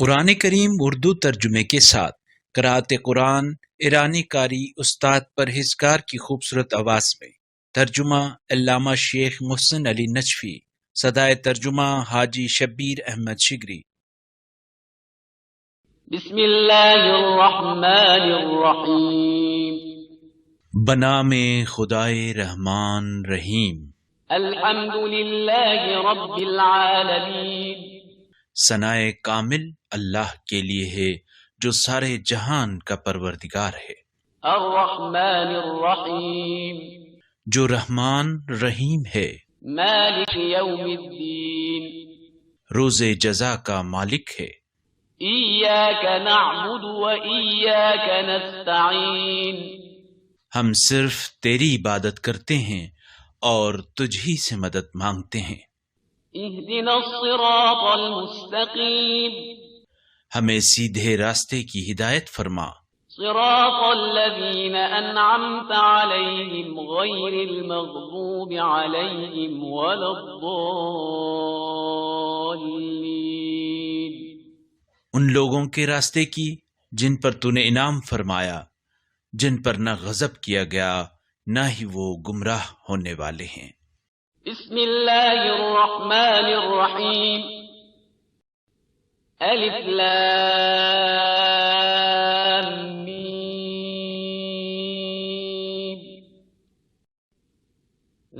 قرآن کریم اردو ترجمے کے ساتھ قرأت قرآن ایرانی قاری استاد پرہیزگار کی خوبصورت آواز میں ترجمہ علامہ شیخ محسن علی نجفی، صدائے ترجمہ حاجی شبیر احمد شگری۔ بسم اللہ الرحمن الرحیم۔ بنام خدائے رحمان رحیم۔ الحمد للہ رب العالمین۔ ثنائے کامل اللہ کے لیے ہے جو سارے جہان کا پروردگار ہے۔ الرحمن الرحیم۔ جو رحمان رحیم ہے۔ مالک یوم الدین۔ روز جزا کا مالک ہے۔ ایاک نعبد و ایاک نستعین۔ ہم صرف تیری عبادت کرتے ہیں اور تجھ ہی سے مدد مانگتے ہیں۔ اہدنا الصراط المستقیم۔ ہمیں سیدھے راستے کی ہدایت فرما۔ صراط الذین انعمت علیہم غیر المغضوب علیہم ولا الضالین۔ ان لوگوں کے راستے کی جن پر تو نے انعام فرمایا، جن پر نہ غضب کیا گیا نہ ہی وہ گمراہ ہونے والے ہیں۔ بسم اللہ الرحمن الرحیم۔ الف لام میم۔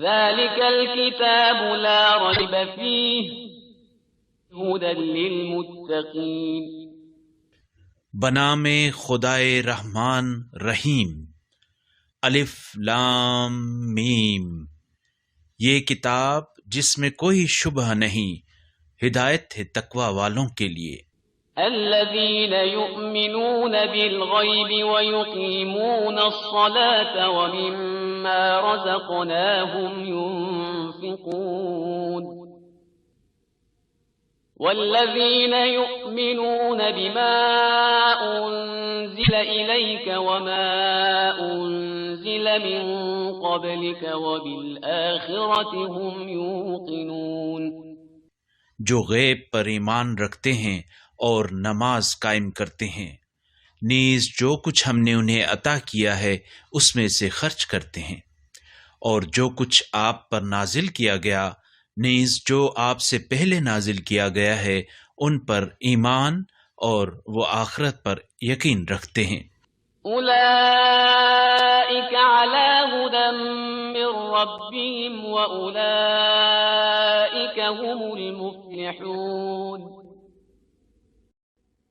ذالک الکتاب لا ریب فیہ ھدی للمتقین۔ بنام خدائے رحمان رحیم۔ الف لام میم۔ یہ کتاب جس میں کوئی شبہ نہیں، ہدایت ہے تقوی والوں کے لیے۔ الذین یؤمنون بالغیب ویقیمون الصلاة ومما رزقناہم ينفقون والذین یؤمنون بما انزل الیک وما انزل من قبلک وبالآخرة هم یوقنون۔ جو غیب پر ایمان رکھتے ہیں اور نماز قائم کرتے ہیں، نیز جو کچھ ہم نے انہیں عطا کیا ہے اس میں سے خرچ کرتے ہیں، اور جو کچھ آپ پر نازل کیا گیا نیز جو آپ سے پہلے نازل کیا گیا ہے ان پر ایمان اور وہ آخرت پر یقین رکھتے ہیں۔ اولئک علی ھدی من ربہم واولئک هم المفلحون۔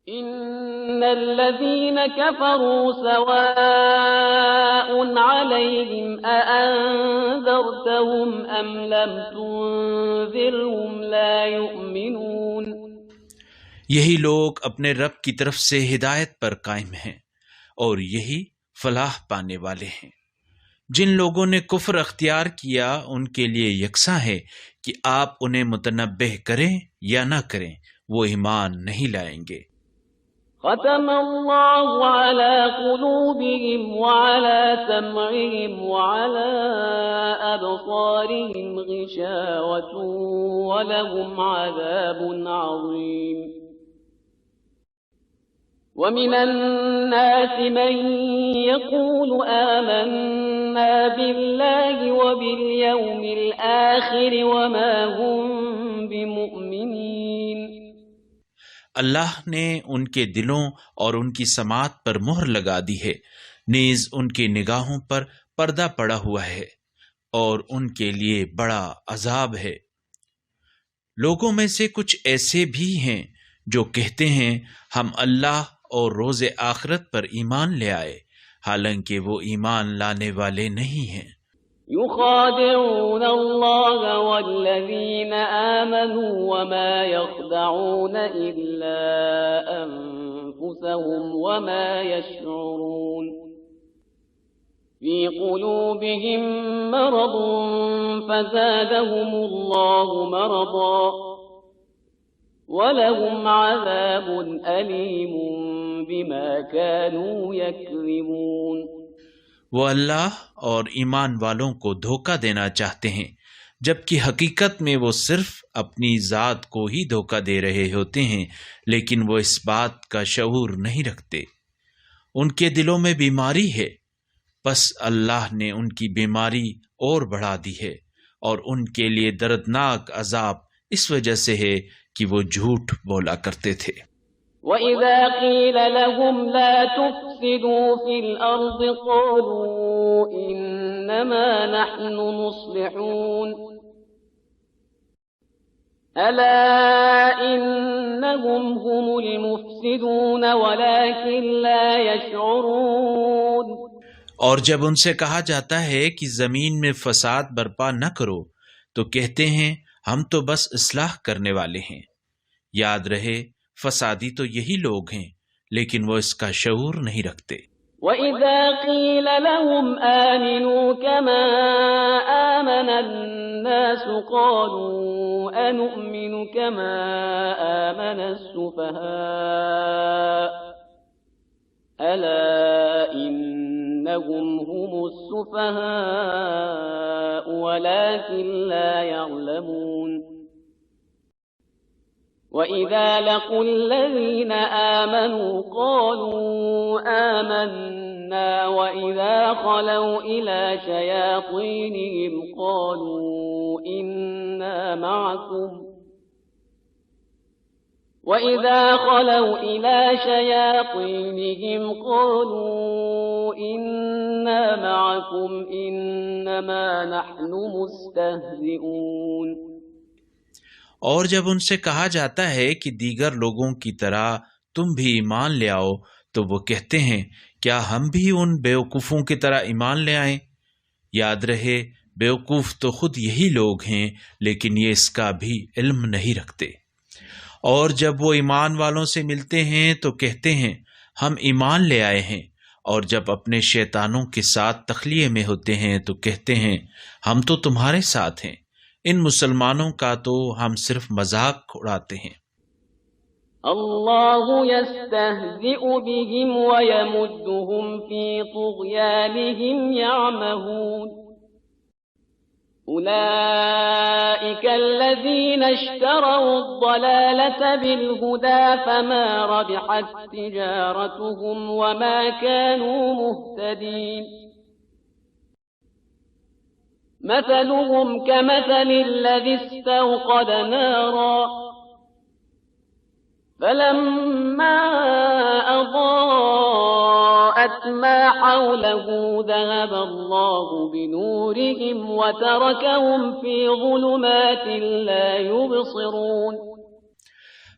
ان الذین کفروا سواء علیہم اانذرتهم ام لم تنذرهم لا یؤمنون۔ یہی لوگ اپنے رب کی طرف سے ہدایت پر قائم ہیں اور یہی فلاح پانے والے ہیں۔ جن لوگوں نے کفر اختیار کیا ان کے لیے یکساں ہے کہ آپ انہیں متنبہ کریں یا نہ کریں، وہ ایمان نہیں لائیں گے۔ ختم اللہ علی قلوبہم وعلی سمعہم وعلی ابصارہم غشاوۃ ولہم عذاب عظیم۔ ومن الناس من يقول آمنا بالله وباليوم الآخر وما هم بمؤمنين۔ اللہ نے ان کے دلوں اور ان کی سماعت پر مہر لگا دی ہے، نیز ان کی نگاہوں پر پردہ پڑا ہوا ہے اور ان کے لیے بڑا عذاب ہے۔ لوگوں میں سے کچھ ایسے بھی ہیں جو کہتے ہیں ہم اللہ اور روز آخرت پر ایمان لے آئے، حالانکہ وہ ایمان لانے والے نہیں ہیں۔ يخادعون الله والذين آمنوا وما يخدعون إلا أنفسهم وما يشعرون۔ في قلوبهم مرض فزادهم الله مرضا ولهم عذاب أليم بما كانوا يكذبون۔ وہ اللہ اور ایمان والوں کو دھوکہ دینا چاہتے ہیں، جبکہ حقیقت میں وہ صرف اپنی ذات کو ہی دھوکہ دے رہے ہوتے ہیں، لیکن وہ اس بات کا شعور نہیں رکھتے۔ ان کے دلوں میں بیماری ہے، بس اللہ نے ان کی بیماری اور بڑھا دی ہے، اور ان کے لیے دردناک عذاب اس وجہ سے ہے کہ وہ جھوٹ بولا کرتے تھے۔ وَإِذَا قِيلَ لَهُمْ لَا تُفْسِدُوا فِي الْأَرْضِ قَالُوا إِنَّمَا نَحْنُ مُصْلِحُونَ أَلَا إِنَّهُمْ هُمُ الْمُفْسِدُونَ وَلَكِنْ لَا يَشْعُرُونَ۔ اور جب ان سے کہا جاتا ہے کہ زمین میں فساد برپا نہ کرو تو کہتے ہیں ہم تو بس اصلاح کرنے والے ہیں۔ یاد رہے فسادی تو یہی لوگ ہیں، لیکن وہ اس کا شعور نہیں رکھتے۔ وَإِذَا قِيلَ لَهُمْ آمِنُوا كَمَا آمَنَ النَّاسُ قَالُوا أَنُؤْمِنُ كَمَا آمَنَ السُّفَهَاءُ أَلَا إِنَّهُمْ هُمُ السُّفَهَاءُ وَلَكِنْ لَا يَعْلَمُونَ۔ وَإِذَا لَقُوا الَّذِينَ آمَنُوا قَالُوا آمَنَّا وَإِذَا خَلَوْا إِلَى شَيَاطِينِهِمْ قَالُوا إِنَّا مَعَكُمْ إِنَّمَا نَحْنُ مُسْتَهْزِئُونَ۔ اور جب ان سے کہا جاتا ہے کہ دیگر لوگوں کی طرح تم بھی ایمان لے آؤ تو وہ کہتے ہیں کیا ہم بھی ان بیوقوفوں کی طرح ایمان لے آئیں؟ یاد رہے بیوقوف تو خود یہی لوگ ہیں، لیکن یہ اس کا بھی علم نہیں رکھتے۔ اور جب وہ ایمان والوں سے ملتے ہیں تو کہتے ہیں ہم ایمان لے آئے ہیں، اور جب اپنے شیطانوں کے ساتھ تخلیے میں ہوتے ہیں تو کہتے ہیں ہم تو تمہارے ساتھ ہیں۔ ان مسلمانوں کا تو ہم صرف مذاق اڑاتے ہیں۔ اللہ یستہزئ بہم ویمدہم فی طغیانہم یعمہون۔ اولئک الذین اشتروا الضلالة بالہدى فما ربحت تجارتہم وما كانوا مہتدین۔ مثلهم كمثل الذي استوقد نارا فلما أضاءت ما حوله ذهب الله بنورهم وتركهم في ظلمات لا يبصرون۔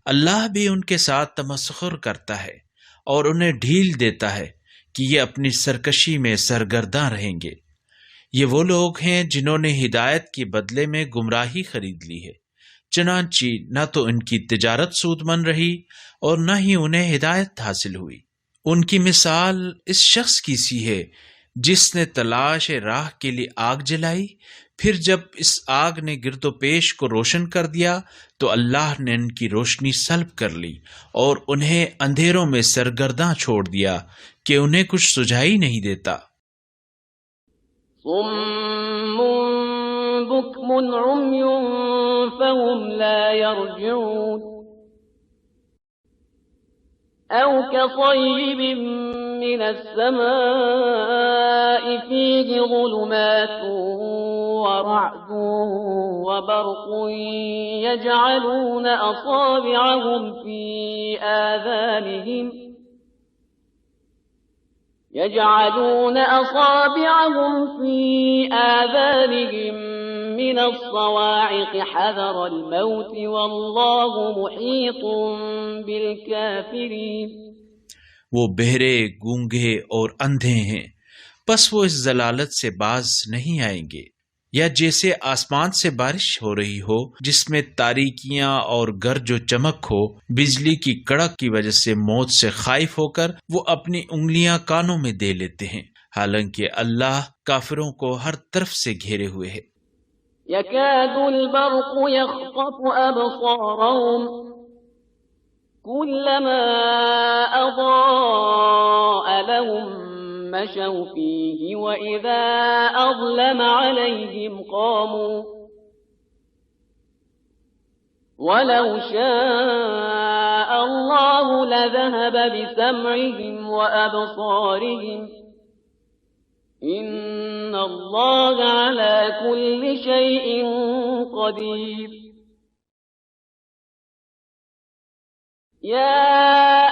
اللہ بھی ان کے ساتھ تمسخر کرتا ہے اور انہیں ڈھیل دیتا ہے کہ یہ اپنی سرکشی میں سرگرداں رہیں گے۔ یہ وہ لوگ ہیں جنہوں نے ہدایت کے بدلے میں گمراہی خرید لی ہے، چنانچہ نہ تو ان کی تجارت سود مند رہی اور نہ ہی انہیں ہدایت حاصل ہوئی۔ ان کی مثال اس شخص کی سی ہے جس نے تلاش راہ کے لیے آگ جلائی، پھر جب اس آگ نے گرد و پیش کو روشن کر دیا تو اللہ نے ان کی روشنی سلب کر لی اور انہیں اندھیروں میں سرگرداں چھوڑ دیا کہ انہیں کچھ سجھائی نہیں دیتا۔ صم بكم عمي فهم لا يرجعون أو كصيب من السماء فيه ظلمات ورعد وبرق يجعلون أصابعهم في آذانهم من الصواعق حذر الموت والله محيط بالكافرين۔ وہ بہرے، گونگے اور اندھے ہیں، پس وہ اس ضلالت سے باز نہیں آئیں گے۔ یا جیسے آسمان سے بارش ہو رہی ہو جس میں تاریکیاں اور گرج و چمک ہو، بجلی کی کڑک کی وجہ سے موت سے خائف ہو کر وہ اپنی انگلیاں کانوں میں دے لیتے ہیں، حالانکہ اللہ کافروں کو ہر طرف سے گھیرے ہوئے ہے۔ يكاد البرق يخطف أبصارهم كلما أضاء لهم مشوا فيه وإذا أظلم عليهم قاموا وَلَوْ شَاءَ اللَّهُ لَذَهَبَ بِسَمْعِهِمْ وَأَبْصَارِهِمْ إِنَّ اللَّهَ عَلَى كُلِّ شَيْءٍ قَدِيرٌ يَا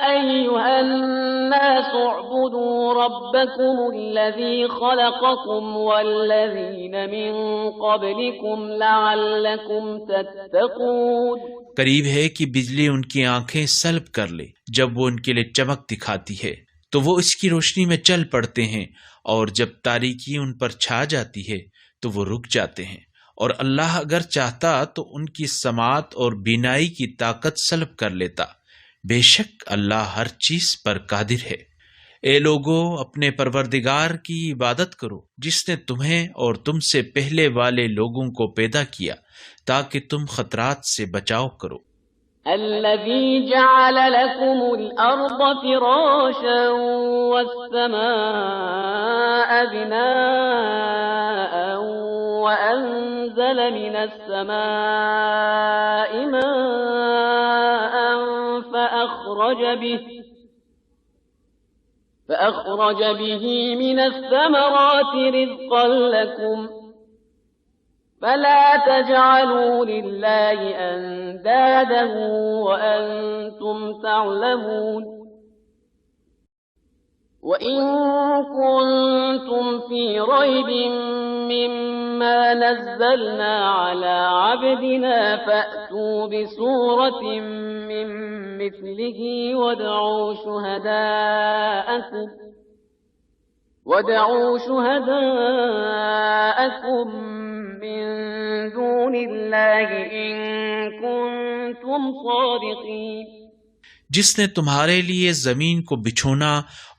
أَيُّهَا النَّاسُ اعْبُدُوا رَبَّكُمُ الَّذِي خَلَقَكُمْ وَالَّذِينَ مِن قَبْلِكُمْ لَعَلَّكُمْ تَتَّقُونَ قریب ہے کہ بجلی ان کی آنکھیں سلب کر لے جب وہ ان کے لیے چمک دکھاتی ہے تو وہ اس کی روشنی میں چل پڑتے ہیں، اور جب تاریکی ان پر چھا جاتی ہے تو وہ رک جاتے ہیں، اور اللہ اگر چاہتا تو ان کی سماعت اور بینائی کی طاقت سلب کر لیتا۔ بے شک اللہ ہر چیز پر قادر ہے۔ اے لوگو، اپنے پروردگار کی عبادت کرو جس نے تمہیں اور تم سے پہلے والے لوگوں کو پیدا کیا تاکہ تم خطرات سے بچاؤ کرو۔ الذي جعل لكم الأرض فراشا والسماء بناء وأنزل من السماء ماء فأخرج به من الثمرات رزقا لكم فلا تجعلوا لله أندادا وأنتم تعلمون وإن كنتم في ريب مما نزلنا على عبدنا فأتوا بسورة من مثله وادعوا شهداءكم من دون الله إن كنتم صادقين جس نے تمہارے لیے زمین کو بچھونا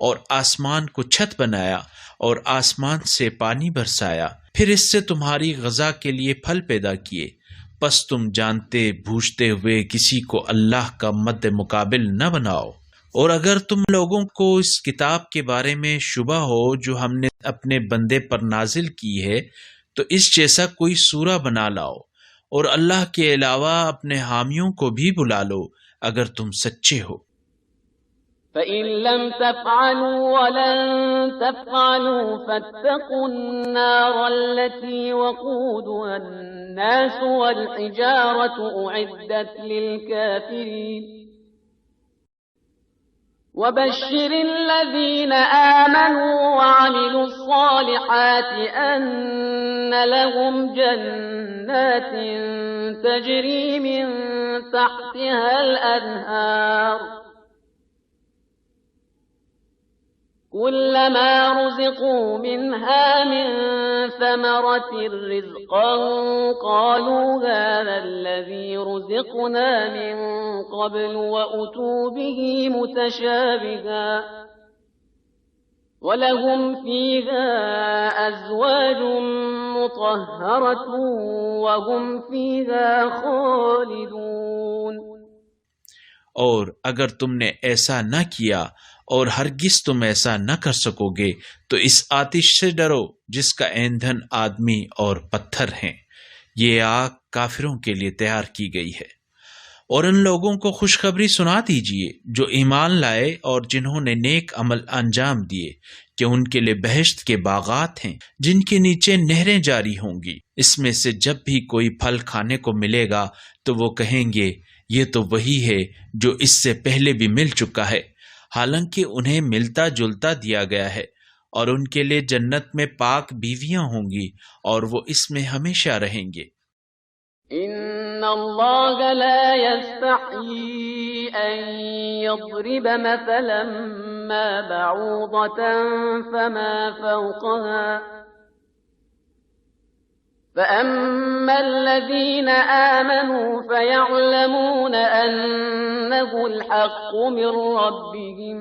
اور آسمان کو چھت بنایا اور آسمان سے پانی برسایا، پھر اس سے تمہاری غذا کے لیے پھل پیدا کیے، پس تم جانتے بوجھتے ہوئے کسی کو اللہ کا مد مقابل نہ بناؤ۔ اور اگر تم لوگوں کو اس کتاب کے بارے میں شبہ ہو جو ہم نے اپنے بندے پر نازل کی ہے تو اس جیسا کوئی سورہ بنا لاؤ، اور اللہ کے علاوہ اپنے حامیوں کو بھی بلا لو اگر تم سچے ہو۔ فَإِن لَّمْ تَفْعَلُوا وَلَن تَفْعَلُوا فَاتَّقُوا النَّارَ الَّتِي وَقُودُهَا النَّاسُ وَالْحِجَارَةُ أُعِدَّتْ لِلْكَافِرِينَ وَبَشِّرِ الَّذِينَ آمَنُوا وَعَمِلُوا الصَّالِحَاتِ أَنَّ لَهُمْ جَنَّاتٍ تَجْرِي مِن تَحْتِهَا الْأَنْهَارُ كُلَّمَا رُزِقُوا مِنْهَا مِن ثَمَرَةٍ رِّزْقًا قَالُوا هَٰذَا الَّذِي رُزِقْنَا مِن قَبْلُ وَأُتُوا بِهِ مُتَشَابِهًا وَلَهُمْ فِيهَا أَزْوَاجٌ مُّطَهَّرَةٌ وَهُمْ فِيهَا خَالِدُونَ۔ اور اگر تم نے ایسا نہ کیا اور ہرگز تم ایسا نہ کر سکو گے تو اس آتش سے ڈرو جس کا ایندھن آدمی اور پتھر ہیں، یہ آگ کافروں کے لیے تیار کی گئی ہے۔ اور ان لوگوں کو خوشخبری سنا دیجئے جو ایمان لائے اور جنہوں نے نیک عمل انجام دیے کہ ان کے لیے بہشت کے باغات ہیں جن کے نیچے نہریں جاری ہوں گی، اس میں سے جب بھی کوئی پھل کھانے کو ملے گا تو وہ کہیں گے یہ تو وہی ہے جو اس سے پہلے بھی مل چکا ہے، حالانکہ انہیں ملتا جلتا دیا گیا ہے، اور ان کے لیے جنت میں پاک بیویاں ہوں گی اور وہ اس میں ہمیشہ رہیں گے۔ إن الله لا يستحيي أن يضرب مثلا ما بعوضة فما فوقها فأما الذين آمنوا فيعلمون أنه الحق من ربهم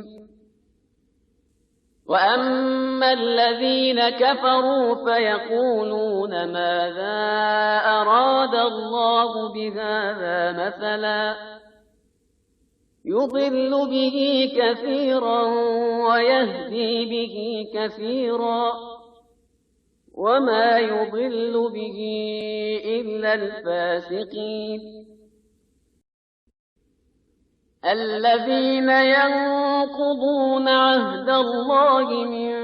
وَأَمَّا الَّذِينَ كَفَرُوا فَيَقُولُونَ مَاذَا أَرَادَ اللَّهُ بِهَذَا مَثَلًا يُضِلُّ بِهِ كَثِيرًا وَيَهْدِي بِهِ كَثِيرًا وَمَا يُضِلُّ بِهِ إِلَّا الْفَاسِقِينَ۔ الذين ينقضون عهد الله من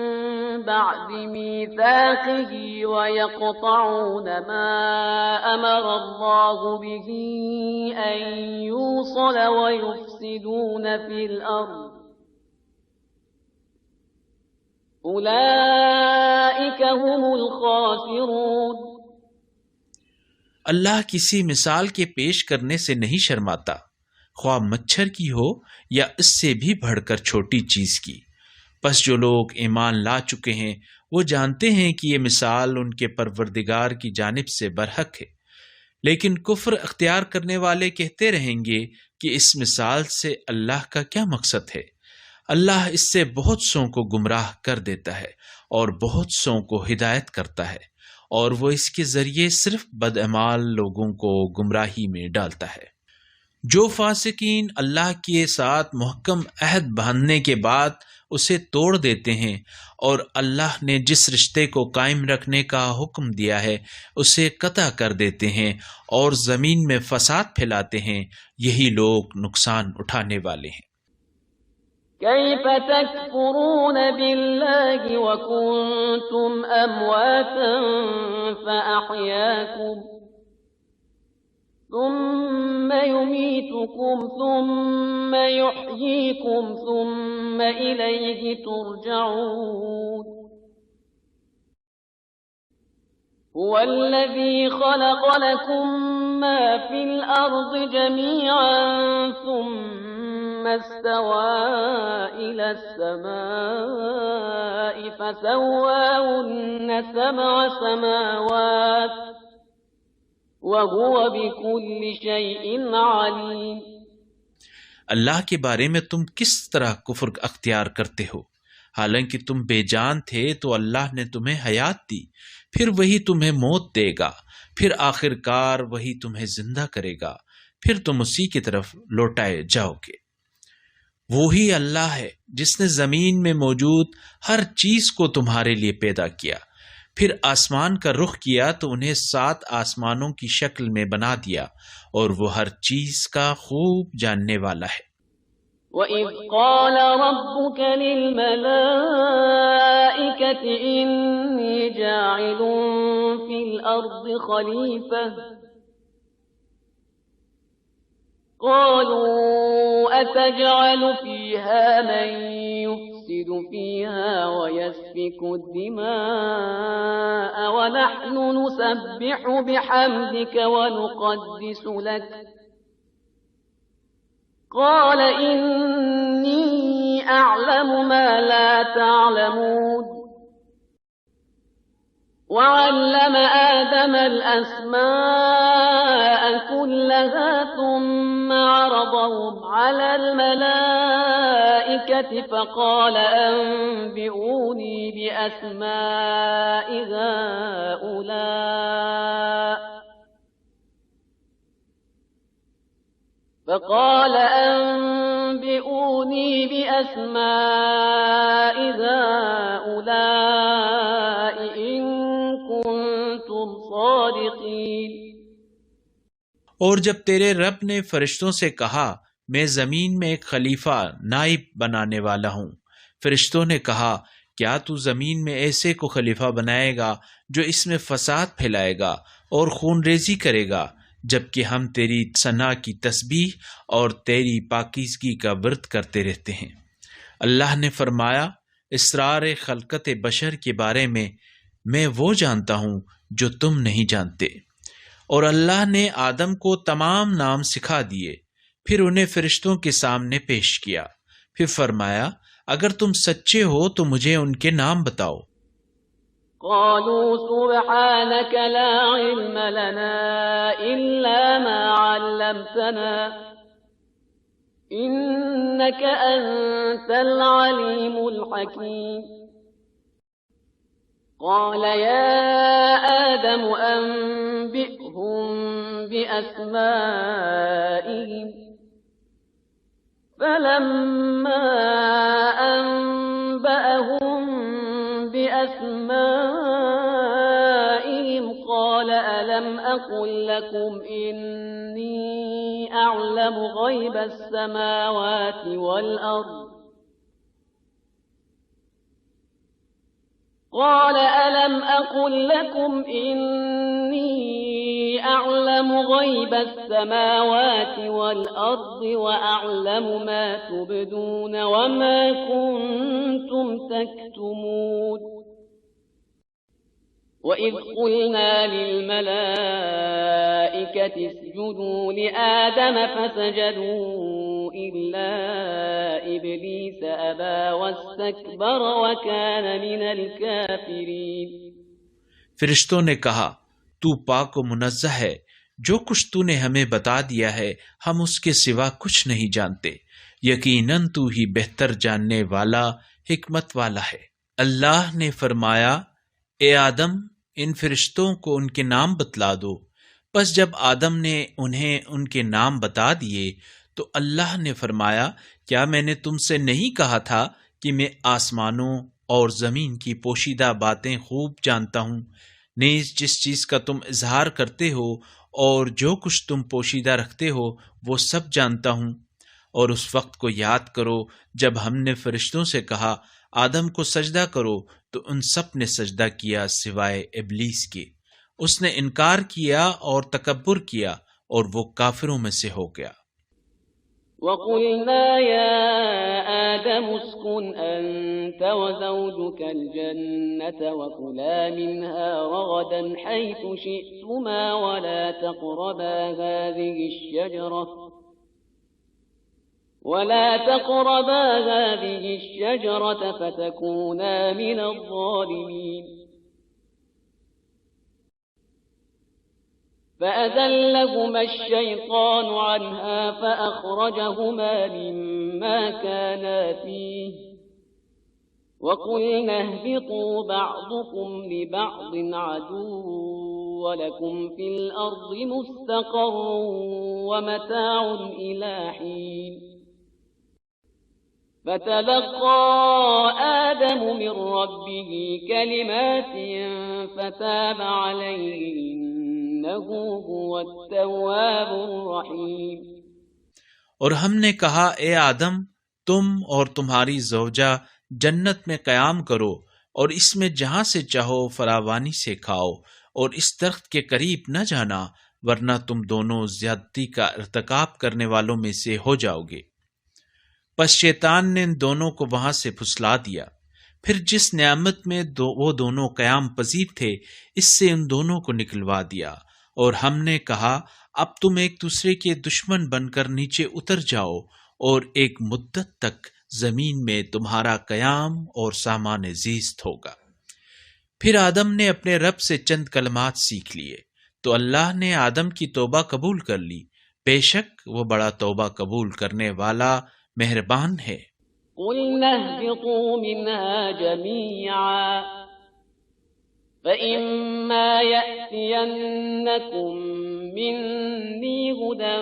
بعد ميثاقه ويقطعون ما أمر الله به أن يوصل ويفسدون في الأرض أولئك هم الخاسرون۔ اللہ کسی مثال کے پیش کرنے سے نہیں شرماتا، خواہ مچھر کی ہو یا اس سے بھی بڑھ کر چھوٹی چیز کی۔ پس جو لوگ ایمان لا چکے ہیں وہ جانتے ہیں کہ یہ مثال ان کے پروردگار کی جانب سے برحق ہے، لیکن کفر اختیار کرنے والے کہتے رہیں گے کہ اس مثال سے اللہ کا کیا مقصد ہے؟ اللہ اس سے بہت سوں کو گمراہ کر دیتا ہے اور بہت سوں کو ہدایت کرتا ہے، اور وہ اس کے ذریعے صرف بدعمال لوگوں کو گمراہی میں ڈالتا ہے۔ جو فاسقین اللہ کے ساتھ محکم عہد باندھنے کے بعد اسے توڑ دیتے ہیں اور اللہ نے جس رشتے کو قائم رکھنے کا حکم دیا ہے اسے قطع کر دیتے ہیں اور زمین میں فساد پھیلاتے ہیں، یہی لوگ نقصان اٹھانے والے ہیں۔ كيف تكفرون بالله وكنتم أمواتا فأحياكم ثم يميتكم ثم يحييكم ثم إليه ترجعون هو الذي خلق لكم ما في الأرض جميعا ثم استوى إلى السماء فسواهن 7 سماوات وهو بكل شيء عليم۔ اللہ کے بارے میں تم کس طرح کفر اختیار کرتے ہو؟ حالانکہ تم بے جان تھے تو اللہ نے تمہیں حیات دی، پھر وہی تمہیں موت دے گا، پھر آخر کار وہی تمہیں زندہ کرے گا، پھر تم اسی کی طرف لوٹائے جاؤ گے۔ وہی اللہ ہے جس نے زمین میں موجود ہر چیز کو تمہارے لیے پیدا کیا، پھر آسمان کا رخ کیا تو انہیں 7 آسمانوں کی شکل میں بنا دیا، اور وہ ہر چیز کا خوب جاننے والا ہے۔ وَإِذْ قَالَ رَبُّكَ لِلْمَلَائِكَةِ إِنِّي جَاعِلٌ فِي الْأَرْضِ خَلِيفَةً قالوا أتجعل فيها من يفسد فيها ويسفك الدماء ونحن نسبح بحمدك ونقدس لك قال إني أعلم ما لا تعلمون وعلم آدم الأسماء كلها ثم عرضهم على الملائكة فقال أنبئوني بأسماء هؤلاء إن كنتم صادقين۔ اور جب تیرے رب نے فرشتوں سے کہا میں زمین میں ایک خلیفہ نائب بنانے والا ہوں، فرشتوں نے کہا کیا تو زمین میں ایسے کو خلیفہ بنائے گا جو اس میں فساد پھیلائے گا اور خون ریزی کرے گا، جبکہ ہم تیری ثنا کی تسبیح اور تیری پاکیزگی کا ورد کرتے رہتے ہیں۔ اللہ نے فرمایا اسرار خلقت بشر کے بارے میں وہ جانتا ہوں جو تم نہیں جانتے۔ اور اللہ نے آدم کو تمام نام سکھا دیے، پھر انہیں فرشتوں کے سامنے پیش کیا، پھر فرمایا اگر تم سچے ہو تو مجھے ان کے نام بتاؤ۔ قالوا سبحانك لا علم لنا إلا ما علمتنا إنك أنت العليم الحكيم۔ قال يا آدم أنبئهم بأسمائهم فلما أنبأهم بأسمائهم قال ألم أقل لكم إني أعلم أعلم غيب السماوات والأرض قال ألم أقل لكم إني أعلم غيب السماوات والأرض وأعلم ما تبدون وما كنتم تكتمون وإذ قلنا للملائكة اسجدوا لآدم فسجدوا إلا إبليس أبى واستكبر وكان من الكافرين۔ فرشتوں نے کہا تو پاک و منزہ ہے، جو کچھ تو نے ہمیں بتا دیا ہے ہم اس کے سوا کچھ نہیں جانتے، یقیناً تو ہی بہتر جاننے والا حکمت والا ہے۔ اللہ نے فرمایا اے آدم ان فرشتوں کو ان کے نام بتلا دو۔ پس جب آدم نے انہیں ان کے نام بتا دیے تو اللہ نے فرمایا کیا میں نے تم سے نہیں کہا تھا کہ میں آسمانوں اور زمین کی پوشیدہ باتیں خوب جانتا ہوں، نیز جس چیز کا تم اظہار کرتے ہو اور جو کچھ تم پوشیدہ رکھتے ہو وہ سب جانتا ہوں۔ اور اس وقت کو یاد کرو جب ہم نے فرشتوں سے کہا آدم کو سجدہ کرو تو ان سب نے سجدہ کیا سوائے ابلیس کے، اس نے انکار کیا اور تکبر کیا اور وہ کافروں میں سے ہو گیا۔ وَقُلْنَا يَا آدَمُ اسْكُنْ أَنْتَ وَزَوْجُكَ الْجَنَّةَ وَكُلَا مِنْهَا رَغَدًا حَيْثُ شِئْتُمَا وَلَا تَقْرَبَا هَذِهِ الشَّجَرَةَ فَتَكُونَا مِنَ الظَّالِمِينَ فَأَزَلَّهُمَا الشَّيْطَانُ عَنْهَا فَأَخْرَجَهُمَا مِمَّا كَانَا فِيهِ وَقُلْنَا اهْبِطُوا بَعْضُكُمْ لِبَعْضٍ عَدُوٌّ وَلَكُمْ فِي الْأَرْضِ مُسْتَقَرٌّ وَمَتَاعٌ إِلَى حِينٍ فَتَلَقَّى آدَمُ مِنْ رَبِّهِ كَلِمَاتٍ فَتَابَ عَلَيْهِ إِنَّهُ هُوَ التَّوَّابُ الرَّحِيمُ۔ اور ہم نے کہا اے آدم تم اور تمہاری زوجہ جنت میں قیام کرو اور اس میں جہاں سے چاہو فراوانی سے کھاؤ اور اس درخت کے قریب نہ جانا ورنہ تم دونوں زیادتی کا ارتکاب کرنے والوں میں سے ہو جاؤ گے۔ پس شیطان نے ان دونوں کو وہاں سے پھسلا دیا، پھر جس نعمت میں وہ دونوں قیام پذیر تھے اس سے ان دونوں کو نکلوا دیا، اور ہم نے کہا اب تم ایک دوسرے کے دشمن بن کر نیچے اتر جاؤ اور ایک مدت تک زمین میں تمہارا قیام اور سامان زیست ہوگا۔ پھر آدم نے اپنے رب سے چند کلمات سیکھ لیے تو اللہ نے آدم کی توبہ قبول کر لی، بے شک وہ بڑا توبہ قبول کرنے والا مہربان ہے۔ قُلْنَا اهْبِطُوا مِنْهَا جَمِيعًا فَإِمَّا يَأْتِيَنَّكُمْ مِنِّي هُدًى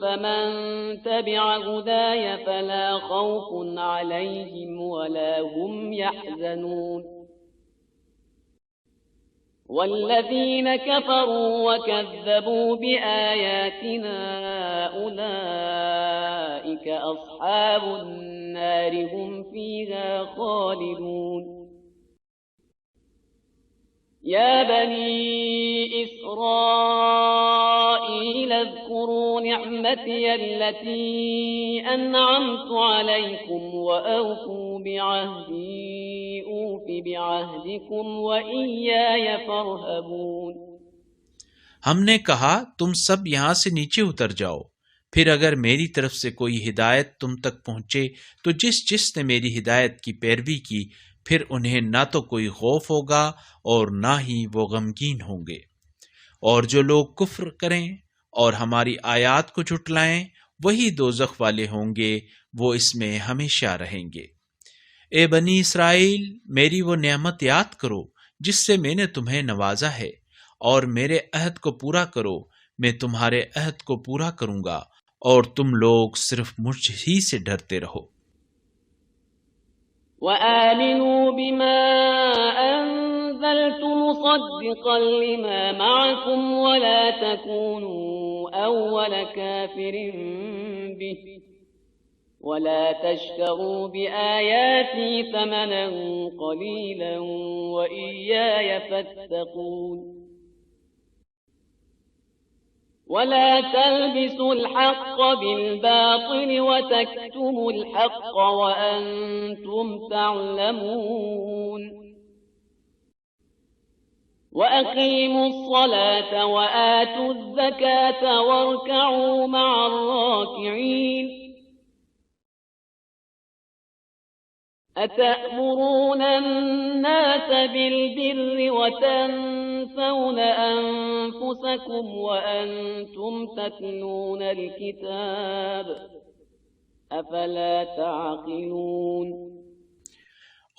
فَمَنْ تَبِعَ هُدَايَ فَلَا خَوْفٌ عَلَيْهِمْ وَلَا هُمْ يَحْزَنُونَ وَالَّذِينَ كَفَرُوا وَكَذَّبُوا بِآيَاتِنَا أُولَئِكَ أَصْحَابُ النَّارِ هُمْ فِيهَا خَالِدُونَ۔ يَا بَنِي إِسْرَائِيلَ اذْكُرُوا نِعْمَتِيَ الَّتِي أَنْعَمْتُ عَلَيْكُمْ وَأَوْفُوا بِعَهْدِي أُوفِ بِعَهْدِكُمْ وَإِيَّايَ فَارْهَبُونِ۔ ہم نے کہا تم سب یہاں سے نیچے اتر جاؤ، پھر اگر میری طرف سے کوئی ہدایت تم تک پہنچے تو جس نے میری ہدایت کی پیروی کی پھر انہیں نہ تو کوئی خوف ہوگا اور نہ ہی وہ غمگین ہوں گے، اور جو لوگ کفر کریں اور ہماری آیات کو جھٹلائیں وہی دوزخ والے ہوں گے، وہ اس میں ہمیشہ رہیں گے۔ اے بنی اسرائیل میری وہ نعمت یاد کرو جس سے میں نے تمہیں نوازا ہے، اور میرے عہد کو پورا کرو، میں تمہارے عہد کو پورا کروں گا اور تم لوگ صرف مجھ ہی سے ڈرتے رہو۔ وَآمِنُوا بِمَا أَنزَلْتُ أرسلت مصدقا لما معكم ولا تكونوا أول كافر به ولا تشتروا بآياتي ثمنا قليلا وإياي فاتقون ولا تلبسوا الحق بالباطل وتكتموا الحق وأنتم تعلمون وأقيموا الصلاة وآتوا الزكاة واركعوا مع الراكعين أتأمرون الناس بالبر وتنسون أنفسكم وأنتم تتلون الكتاب أفلا تعقلون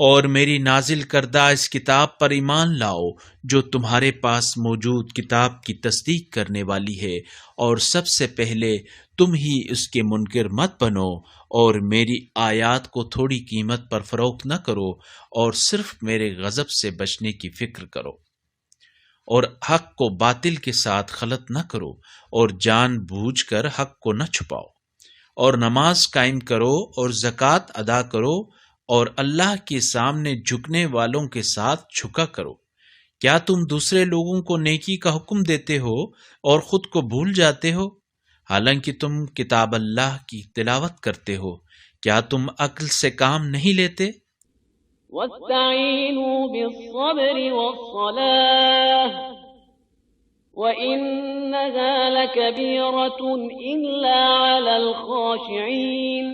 اور میری نازل کردہ اس کتاب پر ایمان لاؤ جو تمہارے پاس موجود کتاب کی تصدیق کرنے والی ہے، اور سب سے پہلے تم ہی اس کے منکر مت بنو، اور میری آیات کو تھوڑی قیمت پر فروخت نہ کرو، اور صرف میرے غضب سے بچنے کی فکر کرو، اور حق کو باطل کے ساتھ خلط نہ کرو، اور جان بوجھ کر حق کو نہ چھپاؤ، اور نماز قائم کرو اور زکوٰۃ ادا کرو، اور اللہ کے سامنے جھکنے والوں کے ساتھ جھکا کرو۔ کیا تم دوسرے لوگوں کو نیکی کا حکم دیتے ہو اور خود کو بھول جاتے ہو، حالانکہ تم کتاب اللہ کی تلاوت کرتے ہو؟ کیا تم عقل سے کام نہیں لیتے؟ وَاسْتَعِينُوا بِالصَّبْرِ وَالصَّلَاةِ وَإِنَّهَا لَكَبِيرَةٌ إِلَّا عَلَى الْخَاشِعِينَ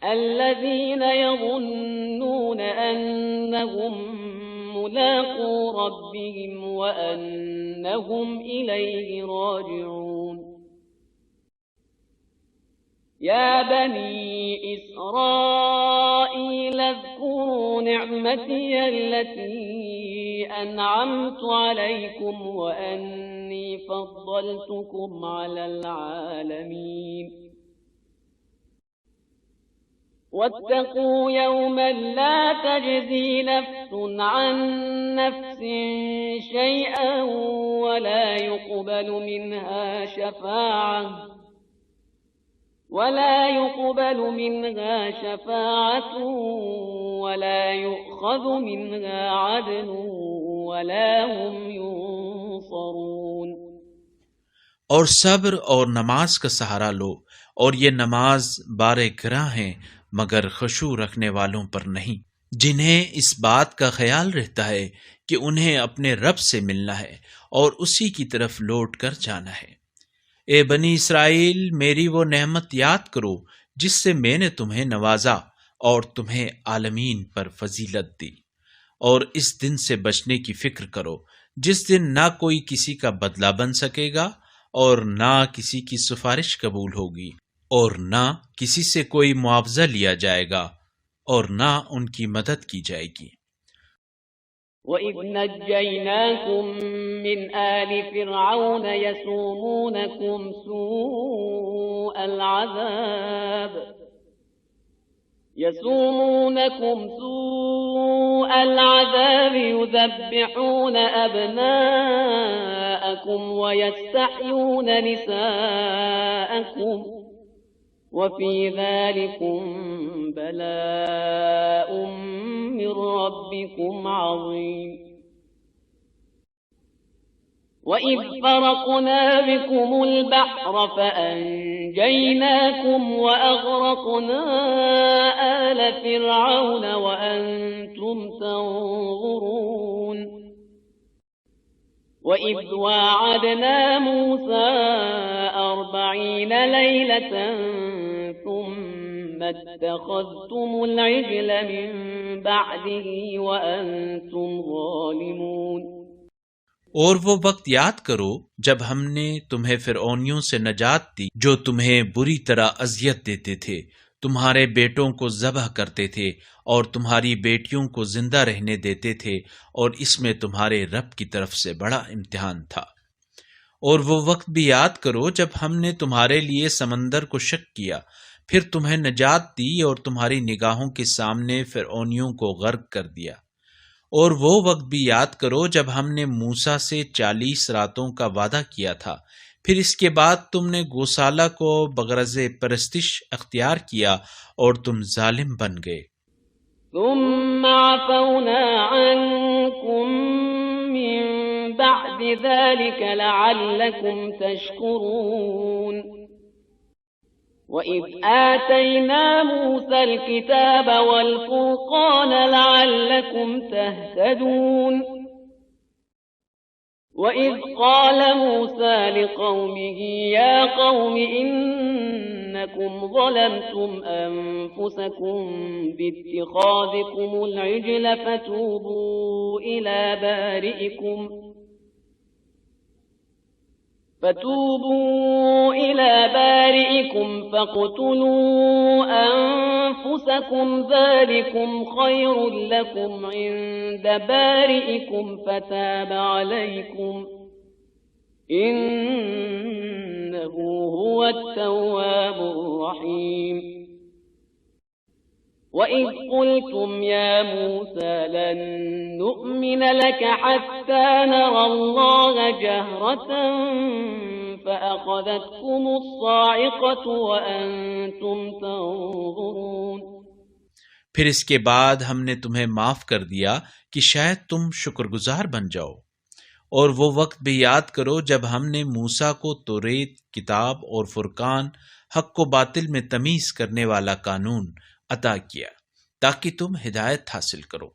الذين يظنون أنهم ملاقو ربهم وأنهم إليه راجعون يا بني إسرائيل اذكروا نعمتي التي أنعمت عليكم وأني فضلتكم على العالمين واتقوا يوما لا تجزي نفس عن نفس شيئا ولا يقبل منها شفاعة ولا يؤخذ منها عدل ولا هم ينصرون۔ اور صبر اور نماز کا سہارا لو، اور یہ نماز بار گراں ہے مگر خشوع رکھنے والوں پر نہیں، جنہیں اس بات کا خیال رہتا ہے کہ انہیں اپنے رب سے ملنا ہے اور اسی کی طرف لوٹ کر جانا ہے۔ اے بنی اسرائیل، میری وہ نعمت یاد کرو جس سے میں نے تمہیں نوازا اور تمہیں عالمین پر فضیلت دی، اور اس دن سے بچنے کی فکر کرو جس دن نہ کوئی کسی کا بدلہ بن سکے گا اور نہ کسی کی سفارش قبول ہوگی، اور نہ کسی سے کوئی معاوضہ لیا جائے گا، اور نہ ان کی مدد کی جائے گی۔ وَإِذْ نَجَّيْنَاكُمْ مِنْ آلِ فِرْعَوْنَ يَسُومُونَكُمْ سوء العذاب يذبحون أبناءكم ويستحيون نساءكم وفي ذلكم بلاء من ربكم عظيم وَإِذْ فَرَقْنَا بِكُمُ الْبَحْرَ فَأَنْجَيْنَاكُمْ وَأَغْرَقْنَا آلَ فِرْعَوْنَ وَأَنْتُمْ تَنظُرُونَ وَإِذْ وَاعَدْنَا مُوسَى 40 لَيْلَةً ثُمَّ اتَّخَذْتُمُ الْعِجْلَ مِنْ بَعْدِهِ وَأَنْتُمْ ظَالِمُونَ۔ اور وہ وقت یاد کرو جب ہم نے تمہیں فرعونیوں سے نجات دی جو تمہیں بری طرح اذیت دیتے تھے، تمہارے بیٹوں کو ذبح کرتے تھے اور تمہاری بیٹیوں کو زندہ رہنے دیتے تھے، اور اس میں تمہارے رب کی طرف سے بڑا امتحان تھا۔ اور وہ وقت بھی یاد کرو جب ہم نے تمہارے لیے سمندر کو شق کیا، پھر تمہیں نجات دی اور تمہاری نگاہوں کے سامنے فرعونیوں کو غرق کر دیا، اور وہ وقت بھی یاد کرو جب ہم نے موسیٰ سے 40 راتوں کا وعدہ کیا تھا، پھر اس کے بعد تم نے گوسالہ کو بغرض پرستش اختیار کیا اور تم ظالم بن گئے۔ ثم عفونا عنكم من بعد ذلك لعلكم تشكرون وَإِذْ آتَيْنَا مُوسَى الْكِتَابَ وَالْفُرْقَانَ لَعَلَّكُمْ تَهْتَدُونَ وَإِذْ قَالَ مُوسَى لِقَوْمِهِ يَا قَوْمِ إِنَّكُمْ ظَلَمْتُمْ أَنفُسَكُمْ بِاتِّخَاذِكُمُ الْعِجْلَ فَتُوبُوا إِلَى بَارِئِكُمْ فَاقْتُلُوا أَنفُسَكُمْ ذَلِكُمْ خَيْرٌ لَكُمْ عِندَ بَارِئِكُمْ فَتَابَ عَلَيْكُمْ إِنَّهُ هُوَ التَّوَّابُ الرَّحِيمُ وَإِذْ قُلْتُمْ يَا مُوسَى لَن نُّؤْمِنَ لَكَ حَتَّى نَرَى اللَّهَ جَهْرَةً فَأَخَذَتْكُمُ الصَّاعِقَةُ وَأَنتُمْ تَنظُرُونَ پھر اس کے بعد ہم نے تمہیں معاف کر دیا کہ شاید تم شکر گزار بن جاؤ۔ اور وہ وقت بھی یاد کرو جب ہم نے موسیٰ کو توریت، کتاب اور فرقان، حق و باطل میں تمیز کرنے والا قانون عطا کیا تاکہ تم ہدایت حاصل کرو۔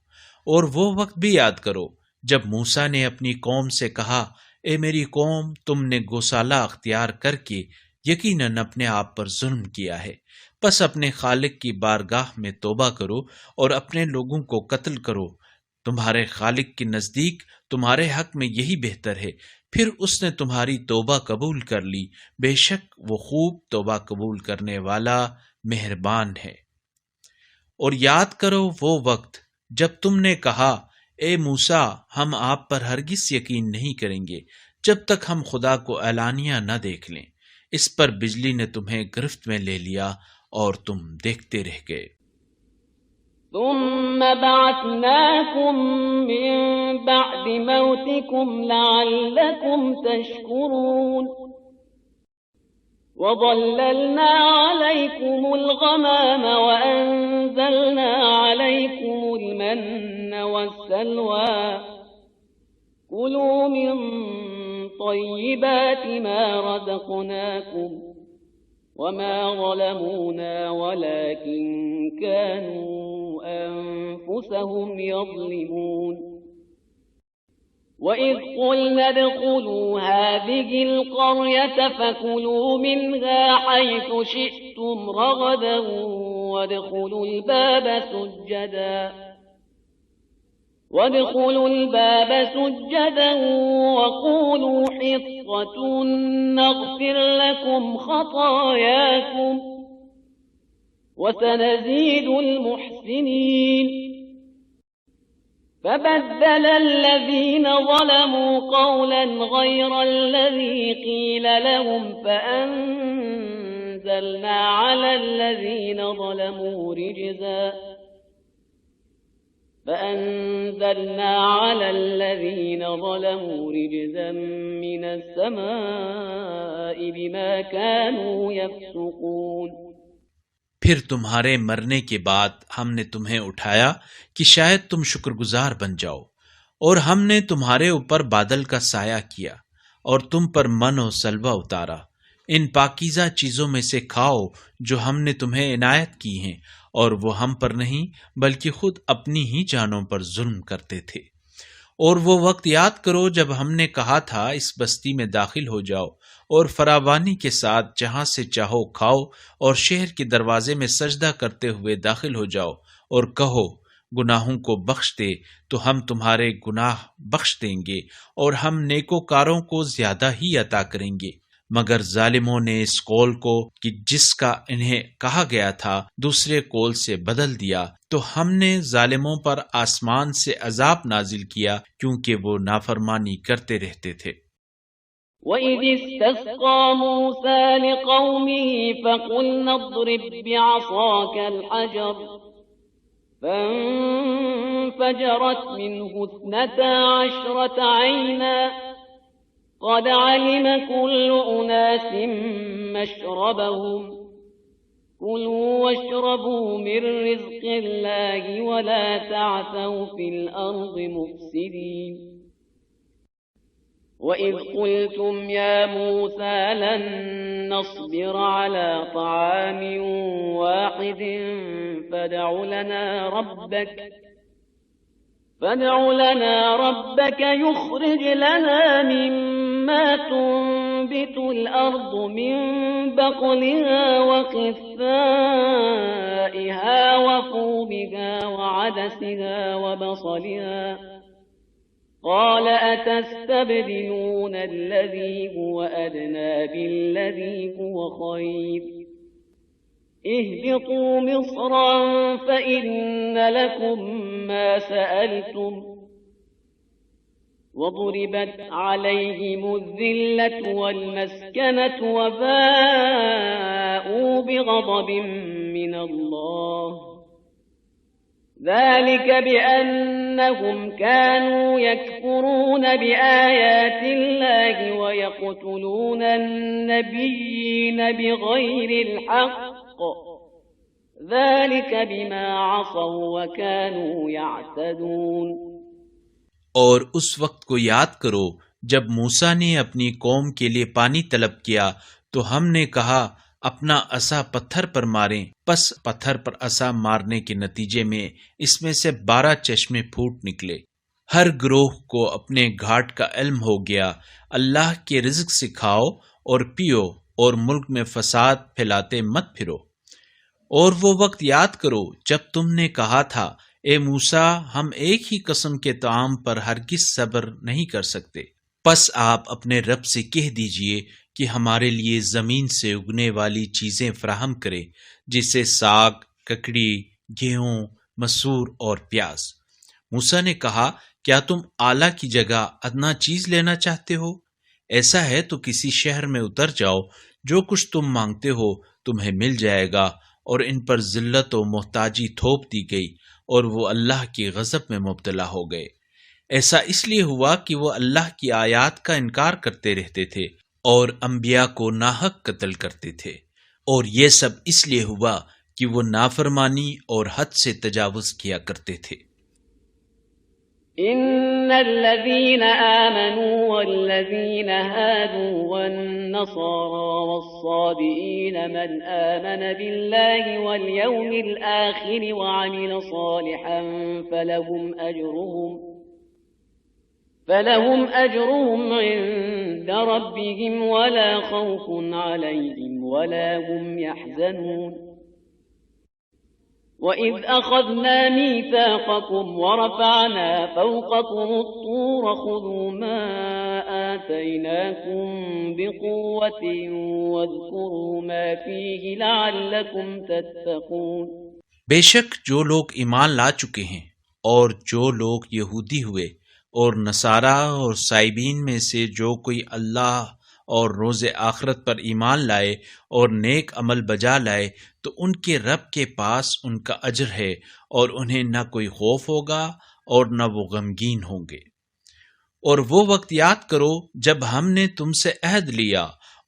اور وہ وقت بھی یاد کرو جب موسیٰ نے اپنی قوم سے کہا، اے میری قوم، تم نے گوسالہ اختیار کر کے یقیناً اپنے آپ پر ظلم کیا ہے، پس اپنے خالق کی بارگاہ میں توبہ کرو اور اپنے لوگوں کو قتل کرو، تمہارے خالق کے نزدیک تمہارے حق میں یہی بہتر ہے۔ پھر اس نے تمہاری توبہ قبول کر لی، بے شک وہ خوب توبہ قبول کرنے والا مہربان ہے۔ اور یاد کرو وہ وقت جب تم نے کہا، اے موسیٰ، ہم آپ پر ہرگز یقین نہیں کریں گے جب تک ہم خدا کو اعلانیہ نہ دیکھ لیں۔ اس پر بجلی نے تمہیں گرفت میں لے لیا اور تم دیکھتے رہ گئے۔ ثم بعثناكم من بعد موتكم لعلكم تشكرون وظللنا عليكم الغمام وأنزلنا عليكم المن والسلوى كلوا من طيبات ما رزقناكم وما ظلمونا ولكن كانوا أنفسهم يظلمون وَإِذْ قُلْنَا ادْخُلُوا هَٰذِهِ الْقَرْيَةَ فَكُلُوا مِنْهَا حَيْثُ شِئْتُمْ رَغَدًا وَادْخُلُوا الْبَابَ سُجَّدًا وَقُولُوا حِطَّةٌ نَّغْفِرْ لَكُمْ خَطَايَاكُمْ وَسَنَزِيدُ الْمُحْسِنِينَ فبدل الذين ظلموا قولا غير الذي قيل لهم فأنزلنا على الذين ظلموا رجزا من السماء بما كانوا يفسقون پھر تمہارے مرنے کے بعد ہم نے تمہیں اٹھایا کہ شاید تم شکر گزار بن جاؤ، اور ہم نے تمہارے اوپر بادل کا سایہ کیا اور تم پر من و سلوہ اتارا۔ ان پاکیزہ چیزوں میں سے کھاؤ جو ہم نے تمہیں عنایت کی ہیں، اور وہ ہم پر نہیں بلکہ خود اپنی ہی جانوں پر ظلم کرتے تھے۔ اور وہ وقت یاد کرو جب ہم نے کہا تھا، اس بستی میں داخل ہو جاؤ اور فراوانی کے ساتھ جہاں سے چاہو کھاؤ، اور شہر کے دروازے میں سجدہ کرتے ہوئے داخل ہو جاؤ، اور کہو گناہوں کو بخش دے تو ہم تمہارے گناہ بخش دیں گے، اور ہم نیکوکاروں کو زیادہ ہی عطا کریں گے۔ مگر ظالموں نے اس قول کو کہ جس کا انہیں کہا گیا تھا دوسرے قول سے بدل دیا، تو ہم نے ظالموں پر آسمان سے عذاب نازل کیا کیونکہ وہ نافرمانی کرتے رہتے تھے۔ وَإِذِ اسْتَسْقَىٰ مُوسَىٰ لِقَوْمِهِ فَقُلْنَا اضْرِب بِّعَصَاكَ الْحَجَرَ فانفجرت منه 12 عينا قد علم كل أناس مشربهم كلوا واشربوا من رزق الله ولا تعثوا في الأرض مفسدين وَإِذْ قُلْتُمْ يَا مُوسَى لَن نَّصْبِرَ عَلَىٰ طَعَامٍ وَاحِدٍ فَادْعُ لَنَا رَبَّكَ يُخْرِجْ لَنَا مِمَّا تُنبِتُ الْأَرْضُ مِن بَقْلِهَا وَقِثَّائِهَا وَفُومِهَا وَعَدَسِهَا وَبَصَلِهَا قال أتستبدلون الذي هو أدنى بالذي هو خير اهبطوا مصرا فإن لكم ما سألتم وضربت عليهم الذلة والمسكنة وباءوا بغضب من الله ذلك بأنهم كانوا يكفرون بآيات الله ويقتلون النبيين بغير الحق ذلك بما عصوا وكانوا يعتدون۔ اور اس وقت کو یاد کرو جب موسیٰ نے اپنی قوم کے لیے پانی طلب کیا تو ہم نے کہا اپنا عصا پتھر پر ماریں، پس پتھر پر عصا مارنے کے نتیجے میں اس میں سے 12 چشمے پھوٹ نکلے۔ ہر گروہ کو اپنے گھاٹ کا علم ہو گیا۔ اللہ کے رزق سے کھاؤ اور پیو اور ملک میں فساد پھیلاتے مت پھرو۔ اور وہ وقت یاد کرو جب تم نے کہا تھا اے موسیٰ ہم ایک ہی قسم کے طعام پر ہرگز صبر نہیں کر سکتے، پس آپ اپنے رب سے کہہ دیجئے کہ ہمارے لیے زمین سے اگنے والی چیزیں فراہم کرے، جسے ساگ، ککڑی، گیہوں، مسور اور پیاز۔ موسیٰ نے کہا کیا تم اعلیٰ کی جگہ ادنا چیز لینا چاہتے ہو؟ ایسا ہے تو کسی شہر میں اتر جاؤ، جو کچھ تم مانگتے ہو تمہیں مل جائے گا۔ اور ان پر ذلت و محتاجی تھوپ دی گئی اور وہ اللہ کی غضب میں مبتلا ہو گئے۔ ایسا اس لیے ہوا کہ وہ اللہ کی آیات کا انکار کرتے رہتے تھے اور انبیاء کو ناحق قتل کرتے تھے، اور یہ سب اس لیے ہوا کہ وہ نافرمانی اور حد سے تجاوز کیا کرتے تھے۔ ان الذين آمنوا والذين هادوا والنصارى والصابئين من آمن بالله واليوم الآخر وعمل صالحا فلهم أجرهم عند ربهم ولا خوف عليهم ولا هم يحزنون وَإِذْ أَخَذْنَا مِيثَاقَكُمْ وَرَفَعْنَا فَوْقَكُمُ الطُّورَ خُذُوا مَا آتَيْنَاكُمْ بِقُوَّةٍ وَاذْكُرُوا مَا فِيهِ لَعَلَّكُمْ تَتَّقُونَ۔ بے شک جو لوگ ایمان لا چکے ہیں اور جو لوگ یہودی ہوئے اور نصارہ اور سائبین میں سے جو کوئی اللہ اور روز آخرت پر ایمان لائے اور نیک عمل بجا لائے تو ان کے رب کے پاس ان کا اجر ہے، اور انہیں نہ کوئی خوف ہوگا اور نہ وہ غمگین ہوں گے۔ اور وہ وقت یاد کرو جب ہم نے تم سے عہد لیا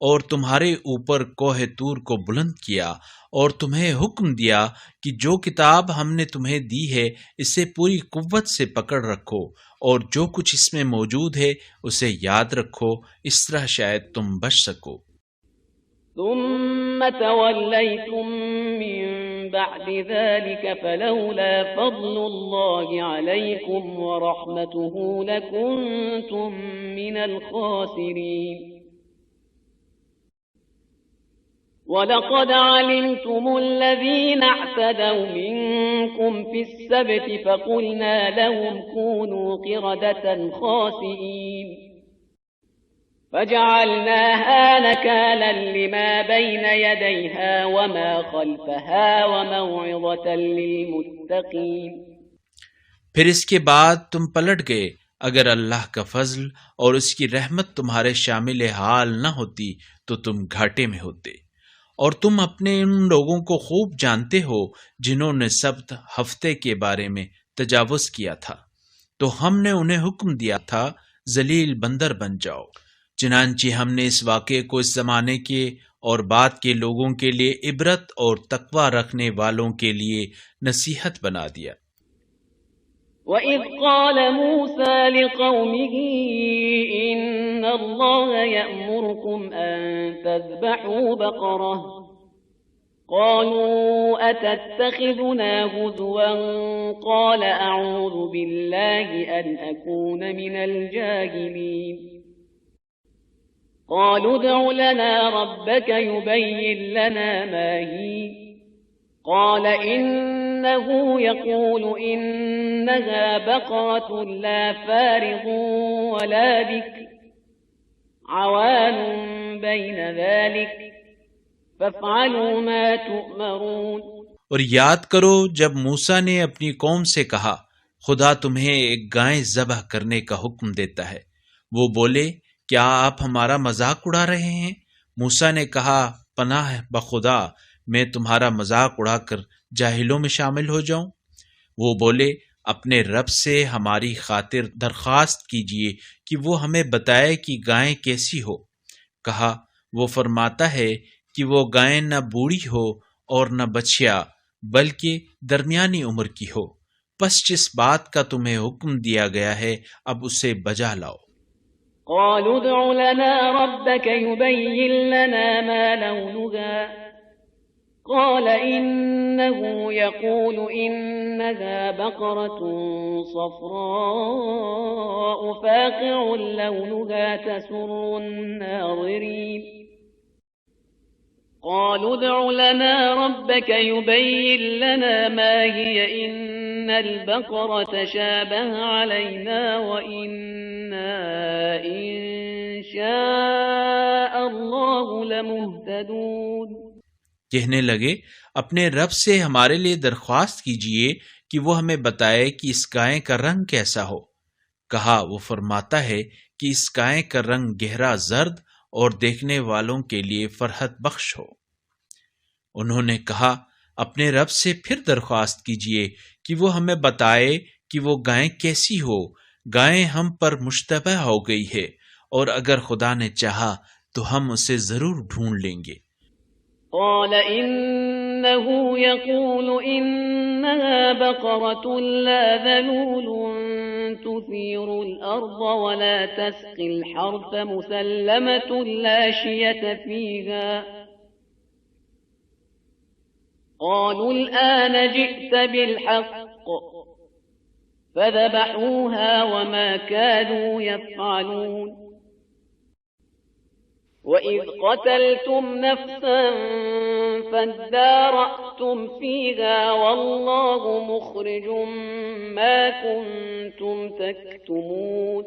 اور تمہارے اوپر کوہ طور کو بلند کیا اور تمہیں حکم دیا کہ جو کتاب ہم نے تمہیں دی ہے اسے پوری قوت سے پکڑ رکھو، اور جو کچھ اس میں موجود ہے اسے یاد رکھو، اس طرح شاید تم بچ سکو۔ ثم توليتم من بعد ذلك فلولا فضل الله عليكم ورحمته لكنتم من الخاسرين وَلَقَدْ عَلِمْتُمُ الَّذِينَ اعْتَدَوْا مِنكُمْ فِي السَّبْتِ فَقُلْنَا لَهُمْ كُونُوا قِرَدَةً خَاسِئِينَ فَجَعَلْنَاهَا نَكَالًا لِمَا بَيْنَ يَدَيْهَا وَمَا خَلْفَهَا وَمَوْعِظَةً لِلْمُتَّقِينَ۔ پھر اس کے بعد تم پلٹ گئے، اگر اللہ کا فضل اور اس کی رحمت تمہارے شامل حال نہ ہوتی تو تم گھاٹے میں ہوتے، اور تم اپنے ان لوگوں کو خوب جانتے ہو جنہوں نے سبت ہفتے کے بارے میں تجاوز کیا تھا، تو ہم نے انہیں حکم دیا تھا ذلیل بندر بن جاؤ۔ چنانچہ ہم نے اس واقعے کو اس زمانے کے اور بعد کے لوگوں کے لیے عبرت اور تقوی رکھنے والوں کے لیے نصیحت بنا دیا۔ وَإِذْ قَالَ مُوسَى لِقَوْمِهِ إِنَّ اللَّهَ يَأْمُرُكُمْ أَن تَذْبَحُوا بَقَرَةً قَالُوا أَتَتَّخِذُنَا هُزُوًا قَالَ أَعُوذُ بِاللَّهِ أَنْ أَكُونَ مِنَ الْجَاهِلِينَ قَالُوا ادْعُ لَنَا رَبَّكَ يُبَيِّن لَّنَا مَا هِيَ قال إنه يقول إنها بقرة لا فارض ولا بكر عوان بين ذلك فافعلوا ما تؤمرون۔ اور یاد کرو جب موسیٰ نے اپنی قوم سے کہا خدا تمہیں ایک گائے ذبح کرنے کا حکم دیتا ہے، وہ بولے کیا آپ ہمارا مذاق اڑا رہے ہیں؟ موسیٰ نے کہا پناہ بخدا میں تمہارا مذاق اڑا کر جاہلوں میں شامل ہو جاؤں؟ وہ بولے اپنے رب سے ہماری خاطر درخواست کیجئے کہ وہ ہمیں بتائے کہ گائیں کیسی ہو۔ کہا وہ فرماتا ہے کہ وہ گائیں نہ بوڑھی ہو اور نہ بچیا بلکہ درمیانی عمر کی ہو، پس جس بات کا تمہیں حکم دیا گیا ہے اب اسے بجا لاؤ۔ قالوا ادع لنا ربك يبين لنا ما لونها قال إنه يقول إنها بقرة صفراء فاقع لونها تسر الناظرين قالوا ادع لنا ربك يبين لنا ما هي إن البقرة شابه علينا وإنا إن شاء الله لمهتدون۔ کہنے لگے اپنے رب سے ہمارے لیے درخواست کیجئے کہ وہ ہمیں بتائے کہ اس گائے کا رنگ کیسا ہو۔ کہا وہ فرماتا ہے کہ اس گائے کا رنگ گہرا زرد اور دیکھنے والوں کے لیے فرحت بخش ہو۔ انہوں نے کہا اپنے رب سے پھر درخواست کیجئے کہ وہ ہمیں بتائے کہ وہ گائے کیسی ہو، گائے ہم پر مشتبہ ہو گئی ہے اور اگر خدا نے چاہا تو ہم اسے ضرور ڈھونڈ لیں گے۔ قال إنه يقول إنها بقرة لا ذلول تثير الأرض ولا تسقي الحرث مسلمة لا شية فيها قالوا الآن جئت بالحق فذبحوها وما كانوا يفعلون وَإِذْ قَتَلْتُمْ نَفْسًا فَادَّارَأْتُمْ فِيهَا وَاللَّهُ مُخْرِجٌ مَا كُنْتُمْ تَكْتُمُونَ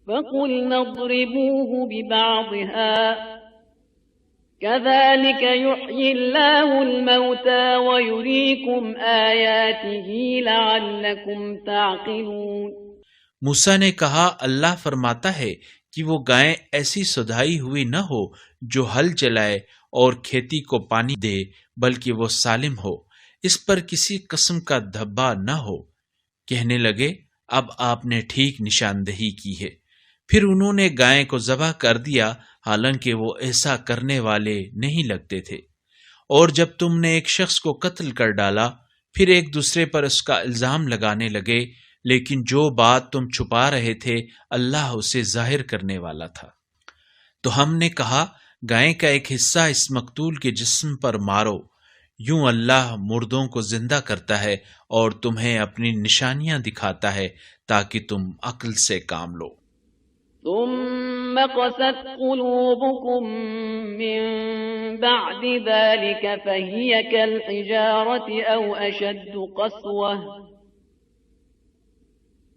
فَقُلْنَا اضْرِبُوهُ بِبَعْضِهَا كَذَلِكَ يُحْيِي اللَّهُ الْمَوْتَى وَيُرِيكُمْ آيَاتِهِ لَعَلَّكُمْ تَعْقِلُونَ۔ موسیٰ نے کہا اللہ فرماتا ہے کہ وہ گائے ایسی سدھائی ہوئی نہ ہو جو ہل چلائے اور کھیتی کو پانی دے، بلکہ وہ سالم ہو، اس پر کسی قسم کا دھبا نہ ہو۔ کہنے لگے اب آپ نے ٹھیک نشاندہی کی ہے۔ پھر انہوں نے گائے کو ذبح کر دیا حالانکہ وہ ایسا کرنے والے نہیں لگتے تھے۔ اور جب تم نے ایک شخص کو قتل کر ڈالا پھر ایک دوسرے پر اس کا الزام لگانے لگے، لیکن جو بات تم چھپا رہے تھے اللہ اسے ظاہر کرنے والا تھا۔ تو ہم نے کہا گائے کا ایک حصہ اس مقتول کے جسم پر مارو، یوں اللہ مردوں کو زندہ کرتا ہے اور تمہیں اپنی نشانیاں دکھاتا ہے تاکہ تم عقل سے کام لو۔ ثم قست قلوبكم من بعد ذلك فهي كالحجارة أو أشد قسوة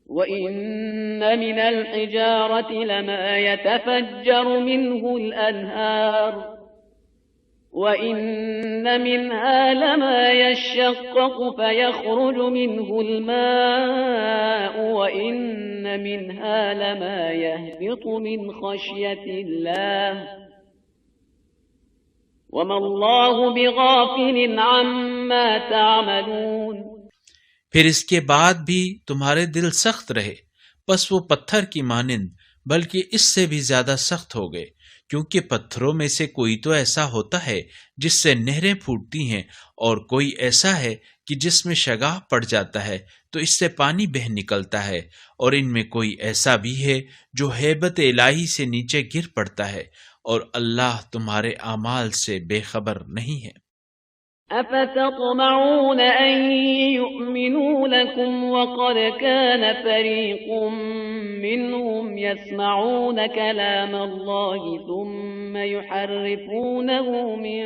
وَإِنَّ مِنَ الْحِجَارَةِ لَمَا يَتَفَجَّرُ مِنْهُ الْأَنْهَارُ وَإِنَّ مِنْهَا لَمَا يَشَّقَّقُ فَيَخْرُجُ مِنْهُ الْمَاءُ وَإِنَّ مِنْهَا لَمَا يَهْبِطُ مِنْ خَشْيَةِ اللَّهِ وما الله بغافل عما تعملون۔ پھر اس کے بعد بھی تمہارے دل سخت رہے، پس وہ پتھر کی مانند بلکہ اس سے بھی زیادہ سخت ہو گئے، کیونکہ پتھروں میں سے کوئی تو ایسا ہوتا ہے جس سے نہریں پھوٹتی ہیں، اور کوئی ایسا ہے کہ جس میں شگاف پڑ جاتا ہے تو اس سے پانی بہہ نکلتا ہے، اور ان میں کوئی ایسا بھی ہے جو ہیبت الہی سے نیچے گر پڑتا ہے، اور اللہ تمہارے اعمال سے بے خبر نہیں ہے۔ أفتطمعون أن يؤمنوا لكم وقد كان فريق منهم يسمعون كلام الله ثم يحرفونه من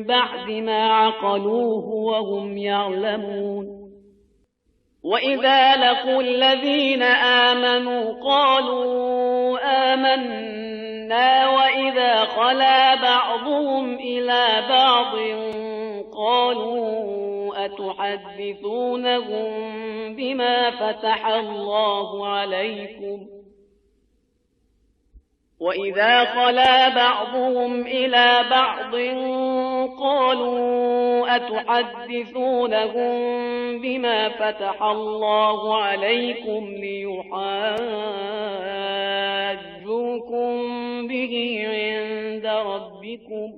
بعد ما عقلوه وهم يعلمون وإذا لقوا الذين آمنوا قالوا آمنا وإذا خلا بعضهم إلى بعض قالوا أتحدثونهم بما فتح الله عليكم وإذا خلا بعضهم إلى بعض قالوا أتحدثونهم بما فتح الله عليكم ليحاجوكم به عند ربكم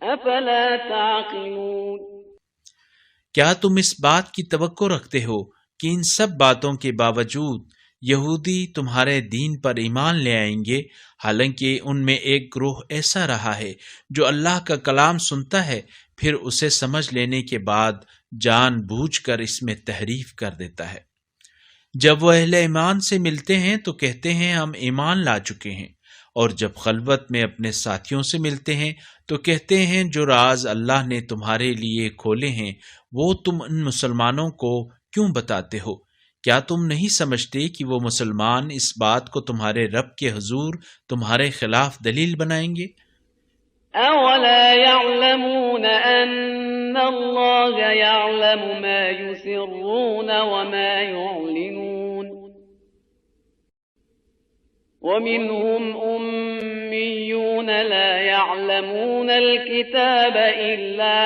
افلا تعقلون۔ کیا تم اس بات کی توقع رکھتے ہو کہ ان سب باتوں کے باوجود یہودی تمہارے دین پر ایمان لے آئیں گے، حالانکہ ان میں ایک گروہ ایسا رہا ہے جو اللہ کا کلام سنتا ہے، پھر اسے سمجھ لینے کے بعد جان بوجھ کر اس میں تحریف کر دیتا ہے۔ جب وہ اہل ایمان سے ملتے ہیں تو کہتے ہیں ہم ایمان لا چکے ہیں، اور جب خلوت میں اپنے ساتھیوں سے ملتے ہیں تو کہتے ہیں جو راز اللہ نے تمہارے لیے کھولے ہیں وہ تم ان مسلمانوں کو کیوں بتاتے ہو؟ کیا تم نہیں سمجھتے کہ وہ مسلمان اس بات کو تمہارے رب کے حضور تمہارے خلاف دلیل بنائیں گے؟ اولا يعلمون ان اللہ يعلم ما يسرون وما يعلنون ومنهم أميون لا يعلمون الكتاب إلا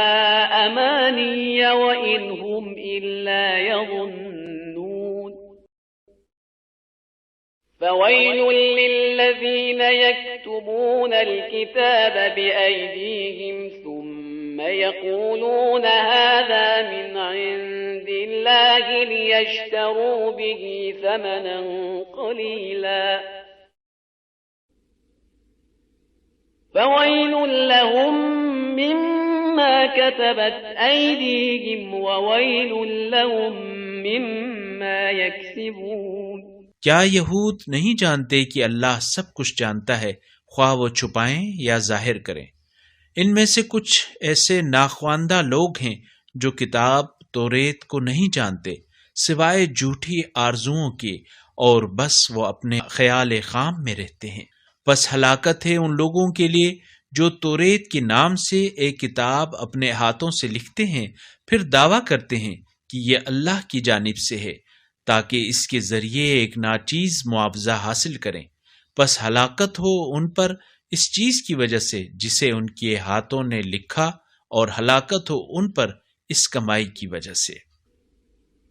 أماني وإن هم إلا يظنون فويل للذين يكتبون الكتاب بأيديهم ثم يقولون هذا من عند الله ليشتروا به ثمنا قليلا فويل لهم مما كتبت أيديهم وويل لهم مما يكسبون۔ کیا یہود نہیں جانتے کہ اللہ سب کچھ جانتا ہے، خواہ وہ چھپائیں یا ظاہر کریں؟ ان میں سے کچھ ایسے ناخواندہ لوگ ہیں جو کتاب توریت کو نہیں جانتے سوائے جھوٹی آرزوؤں کے، اور بس وہ اپنے خیال خام میں رہتے ہیں۔ بس ہلاکت ہے ان لوگوں کے لیے جو توریت کے نام سے ایک کتاب اپنے ہاتھوں سے لکھتے ہیں، پھر دعویٰ کرتے ہیں کہ یہ اللہ کی جانب سے ہے تاکہ اس کے ذریعے ایک ناچیز معاوضہ حاصل کریں۔ بس ہلاکت ہو ان پر اس چیز کی وجہ سے جسے ان کے ہاتھوں نے لکھا، اور ہلاکت ہو ان پر اس کمائی کی وجہ سے۔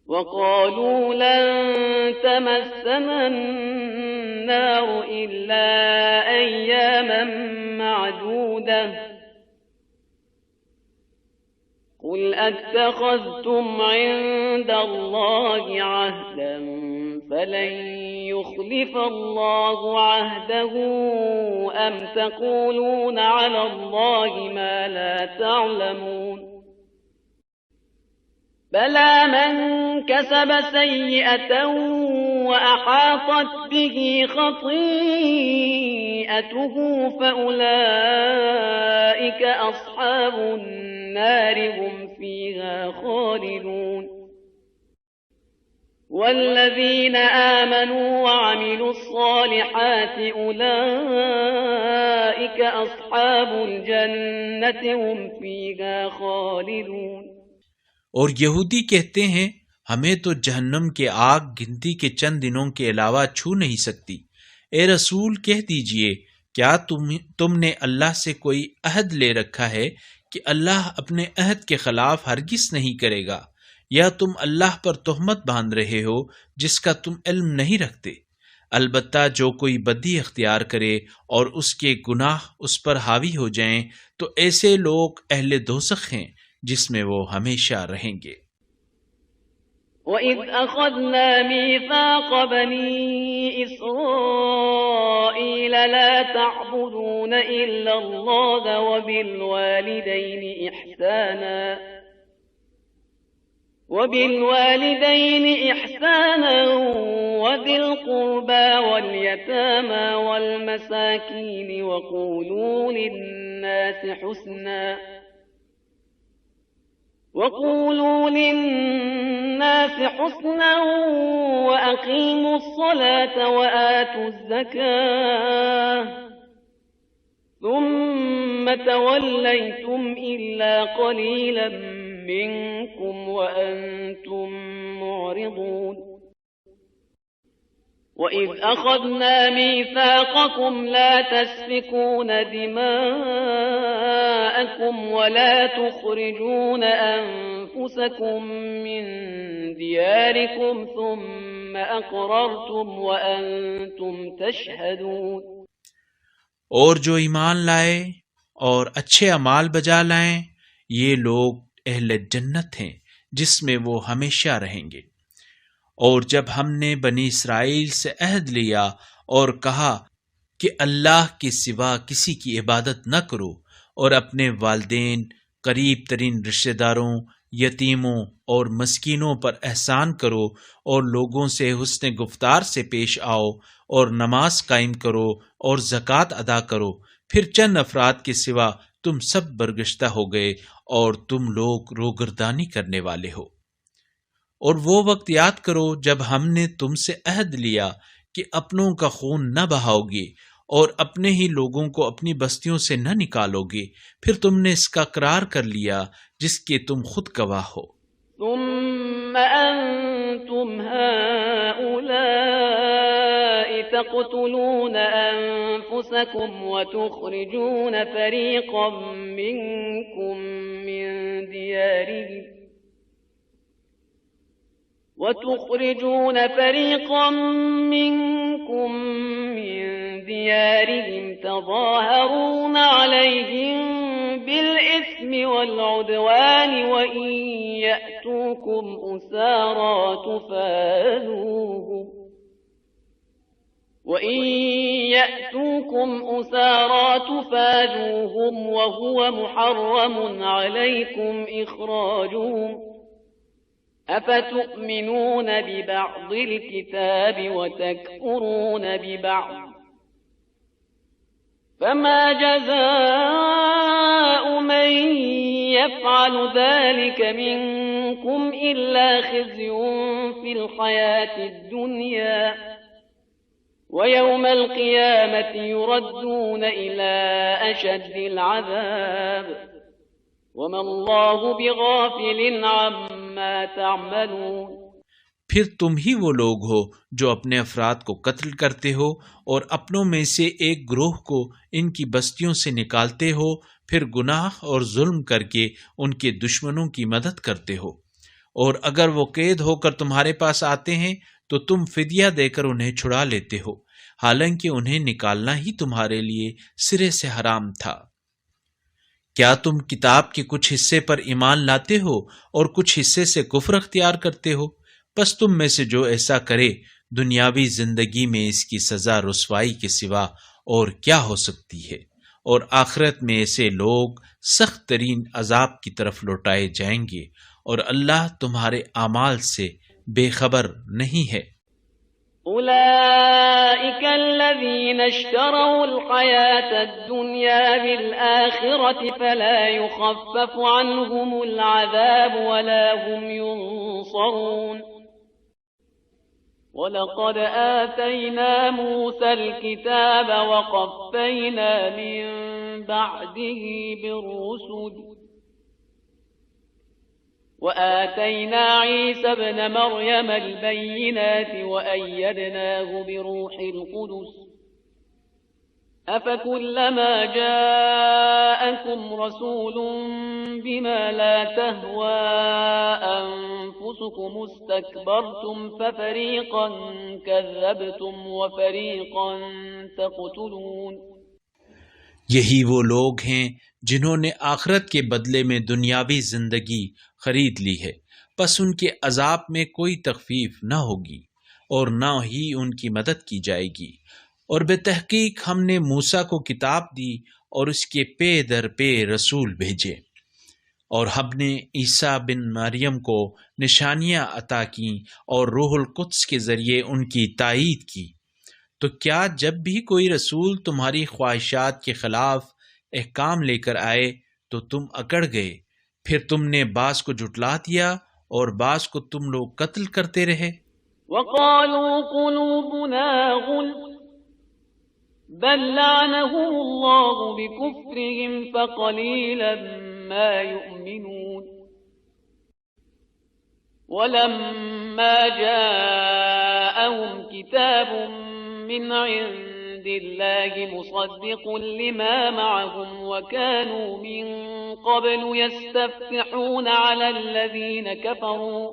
وَقَالُوا لَن تَمَسَّنَا النَّارُ إِلَّا أَيَّامًا مَّعْدُودَةً قُلْ أَتَّخَذْتُمْ عِندَ اللَّهِ عَهْدًا فَلَن يُخْلِفَ اللَّهُ عَهْدَهُ أَمْ تَقُولُونَ عَلَى اللَّهِ مَا لَا تَعْلَمُونَ بَلَى مَن كَسَبَ سَيِّئَةً وَأَحَاطَتْ بِهِ خَطِيئَتُهُ فَأُولَئِكَ أَصْحَابُ النَّارِ هُمْ فِيهَا خَالِدُونَ وَالَّذِينَ آمَنُوا وَعَمِلُوا الصَّالِحَاتِ أُولَئِكَ أَصْحَابُ الْجَنَّةِ هُمْ فِيهَا خَالِدُونَ۔ اور یہودی کہتے ہیں ہمیں تو جہنم کے آگ گنتی کے چند دنوں کے علاوہ چھو نہیں سکتی۔ اے رسول کہہ دیجئے کیا تم نے اللہ سے کوئی عہد لے رکھا ہے کہ اللہ اپنے عہد کے خلاف ہرگز نہیں کرے گا، یا تم اللہ پر تہمت باندھ رہے ہو جس کا تم علم نہیں رکھتے؟ البتہ جو کوئی بدی اختیار کرے اور اس کے گناہ اس پر حاوی ہو جائیں تو ایسے لوگ اہل دوزخ ہیں جس میں وہ ہمیشہ رہیں گے۔ وَإِذْ أَخَذْنَا مِيثَاقَ بَنِي إِسْرَائِيلَ لَا تَعْبُدُونَ إِلَّا اللَّهَ وَبِالْوَالِدَيْنِ إِحْسَانًا وَذِي الْقُرْبَى وَالْيَتَامَى وَالْمَسَاكِينِ وَقُولُوا لِلنَّاسِ حُسْنًا وَأَقِيمُوا الصَّلَاةَ وَآتُوا الزَّكَاةَ ثُمَّ تَوَلَّيْتُمْ إِلَّا قَلِيلًا مِّنكُمْ وَأَنتُم مُّعْرِضُونَ وَإِذْ أَخَذْنَا مِيثَاقَكُمْ لَا تَسْفِكُونَ دِمَاءَكُمْ وَلَا تُخْرِجُونَ أَنفُسَكُم مِّن دِيَارِكُمْ ثُمَّ أَقْرَرْتُمْ وَأَنتُمْ تَشْهَدُونَ۔ اور جو ایمان لائے اور اچھے اعمال بجا لائیں یہ لوگ اہل جنت ہیں جس میں وہ ہمیشہ رہیں گے۔ اور جب ہم نے بنی اسرائیل سے عہد لیا اور کہا کہ اللہ کے سوا کسی کی عبادت نہ کرو، اور اپنے والدین، قریب ترین رشتہ داروں، یتیموں اور مسکینوں پر احسان کرو، اور لوگوں سے حسن گفتار سے پیش آؤ، اور نماز قائم کرو اور زکوٰۃ ادا کرو، پھر چند افراد کے سوا تم سب برگشتہ ہو گئے اور تم لوگ روگردانی کرنے والے ہو۔ اور وہ وقت یاد کرو جب ہم نے تم سے عہد لیا کہ اپنوں کا خون نہ بہاؤ گے اور اپنے ہی لوگوں کو اپنی بستیوں سے نہ نکالو گے، پھر تم نے اس کا اقرار کر لیا جس کے تم خود گواہ ہو۔ ثم أنتم هؤلاء تقتلون أنفسكم وتخرجون فريقا منكم من ديارهم تظاهرون عليهم بالإثم والعدوان وإن يأتوكم أسارى تفادوهم وهو محرم عليكم إخراجهم أفتؤمنون ببعض الكتاب وتكفرون ببعض فما جزاء من يفعل ذلك منكم إلا خزي في الحياة الدنيا ويوم القيامة يردون إلى أشد العذاب وما الله بغافل عما تعملون۔ پھر تم ہی وہ لوگ ہو جو اپنے افراد کو قتل کرتے ہو اور اپنوں میں سے ایک گروہ کو ان کی بستیوں سے نکالتے ہو، پھر گناہ اور ظلم کر کے ان کے دشمنوں کی مدد کرتے ہو، اور اگر وہ قید ہو کر تمہارے پاس آتے ہیں تو تم فدیہ دے کر انہیں چھڑا لیتے ہو، حالانکہ انہیں نکالنا ہی تمہارے لیے سرے سے حرام تھا۔ کیا تم کتاب کے کچھ حصے پر ایمان لاتے ہو اور کچھ حصے سے کفر اختیار کرتے ہو؟ پس تم میں سے جو ایسا کرے دنیاوی زندگی میں اس کی سزا رسوائی کے سوا اور کیا ہو سکتی ہے، اور آخرت میں ایسے لوگ سخت ترین عذاب کی طرف لوٹائے جائیں گے، اور اللہ تمہارے اعمال سے بے خبر نہیں ہے۔ أولئك الذين اشتروا الحياة الدنيا بالآخرة فلا يخفف عنهم العذاب ولا هم ينصرون ولقد آتينا موسى الكتاب وقفينا من بعده بالرسل وآتينا عيسى ابن مريم البينات وأيدناه بروح القدس أفكلما جاءكم رسول بما لا تهوى أنفسكم استكبرتم ففريقا كذبتم وفريقا تقتلون. یہی وہ لوگ ہیں جنہوں نے آخرت کے بدلے میں دنیاوی زندگی خرید لی ہے، پس ان کے عذاب میں کوئی تخفیف نہ ہوگی اور نہ ہی ان کی مدد کی جائے گی۔ اور بے تحقیق ہم نے موسیٰ کو کتاب دی اور اس کے پے در پے رسول بھیجے، اور ہم نے عیسیٰ بن مریم کو نشانیاں عطا کیں اور روح القدس کے ذریعے ان کی تائید کی۔ تو کیا جب بھی کوئی رسول تمہاری خواہشات کے خلاف احکام لے کر آئے تو تم اکڑ گئے، پھر تم نے بعض کو جھٹلا دیا اور بعض کو تم لوگ قتل کرتے رہے؟ وقالوا قلوبنا غلف بل لعنهم الله بكفرهم فقليلا ما يؤمنون. ولما جاءهم كتاب من عند الله مصدق لما معهم وكانوا من قبل يستفتحون على الذين كفروا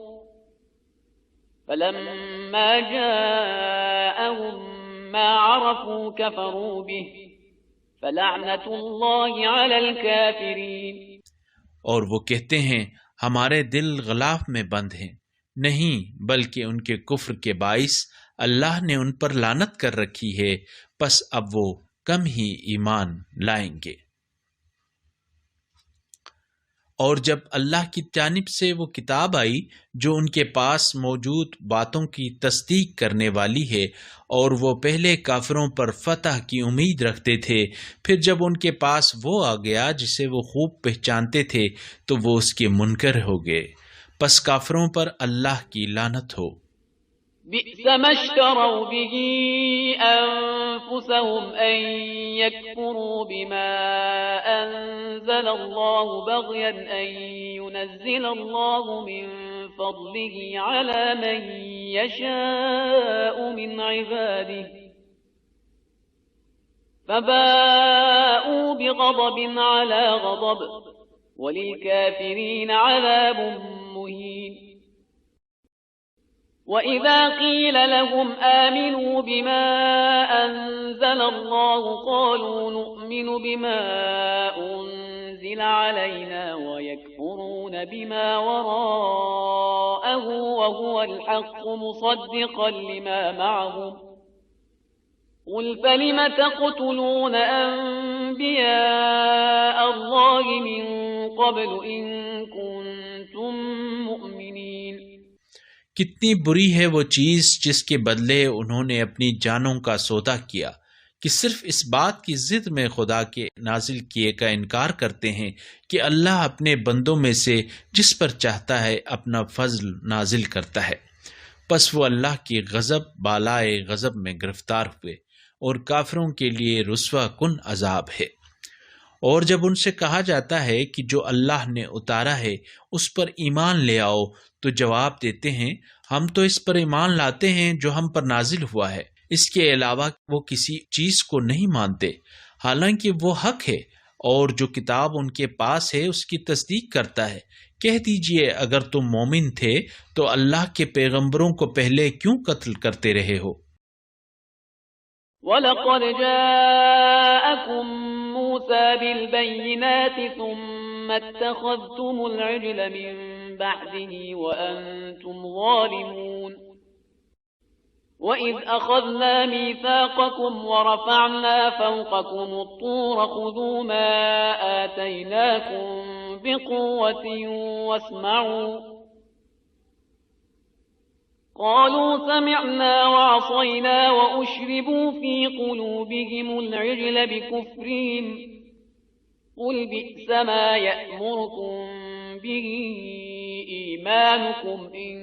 فلما جاءهم ما عرفوا كفروا به فلعنة الله على الكافرين. اور وہ کہتے ہیں ہمارے دل غلاف میں بند ہیں، نہیں بلکہ ان کے کفر کے باعث اللہ نے ان پر لعنت کر رکھی ہے، پس اب وہ کم ہی ایمان لائیں گے۔ اور جب اللہ کی جانب سے وہ کتاب آئی جو ان کے پاس موجود باتوں کی تصدیق کرنے والی ہے، اور وہ پہلے کافروں پر فتح کی امید رکھتے تھے، پھر جب ان کے پاس وہ آ گیا جسے وہ خوب پہچانتے تھے تو وہ اس کے منکر ہو گئے، پس کافروں پر اللہ کی لعنت ہو۔ بئس ما اشتروا به أنفسهم أن يكفروا بما أنزل الله بغيا أن ينزل الله من فضله على من يشاء من عباده فباءوا بغضب على غضب وللكافرين عذاب مهين. وَإِذَا قِيلَ لَهُمْ آمِنُوا بِمَا أَنزَلَ اللَّهُ قَالُوا نُؤْمِنُ بِمَا أُنزِلَ عَلَيْنَا وَيَكْفُرُونَ بِمَا وَرَاءَهُ وَهُوَ الْحَقُّ مُصَدِّقًا لِمَا مَعَهُمْ قُلْ فَلِمَ تَقْتُلُونَ أَنبِيَاءَ اللَّهِ مِن قَبْلُ إِن كُنتُم مُّؤْمِنِينَ. کتنی بری ہے وہ چیز جس کے بدلے انہوں نے اپنی جانوں کا سودا کیا، کہ صرف اس بات کی ضد میں خدا کے نازل کیے کا انکار کرتے ہیں کہ اللہ اپنے بندوں میں سے جس پر چاہتا ہے اپنا فضل نازل کرتا ہے، پس وہ اللہ کی غضب بالائے غضب میں گرفتار ہوئے، اور کافروں کے لیے رسوا کن عذاب ہے۔ اور جب ان سے کہا جاتا ہے کہ جو اللہ نے اتارا ہے اس پر ایمان لے آؤ، تو جواب دیتے ہیں ہم تو اس پر ایمان لاتے ہیں جو ہم پر نازل ہوا ہے، اس کے علاوہ وہ کسی چیز کو نہیں مانتے، حالانکہ وہ حق ہے، اور جو کتاب ان کے پاس ہے اس کی تصدیق کرتا ہے۔ کہہ دیجئے اگر تم مومن تھے تو اللہ کے پیغمبروں کو پہلے کیوں قتل کرتے رہے ہو؟ وَلَقَدْ جَاءَكُم مُّوسَىٰ بِالْبَيِّنَاتِ ثُمَّ اتَّخَذْتُمُ الْعِجْلَ مِن بَعْدِهِ وَأَنتُمْ ظَالِمُونَ. وَإِذْ أَخَذْنَا مِيثَاقَكُمْ وَرَفَعْنَا فَوْقَكُمُ الطُّورَ خُذُوا مَا آتَيْنَاكُمْ بِقُوَّةٍ وَاسْمَعُوا قالوا سمعنا وعصينا وأشربوا في قلوبهم العجل بكفرهم قل بئس ما يأمركم به إيمانكم إن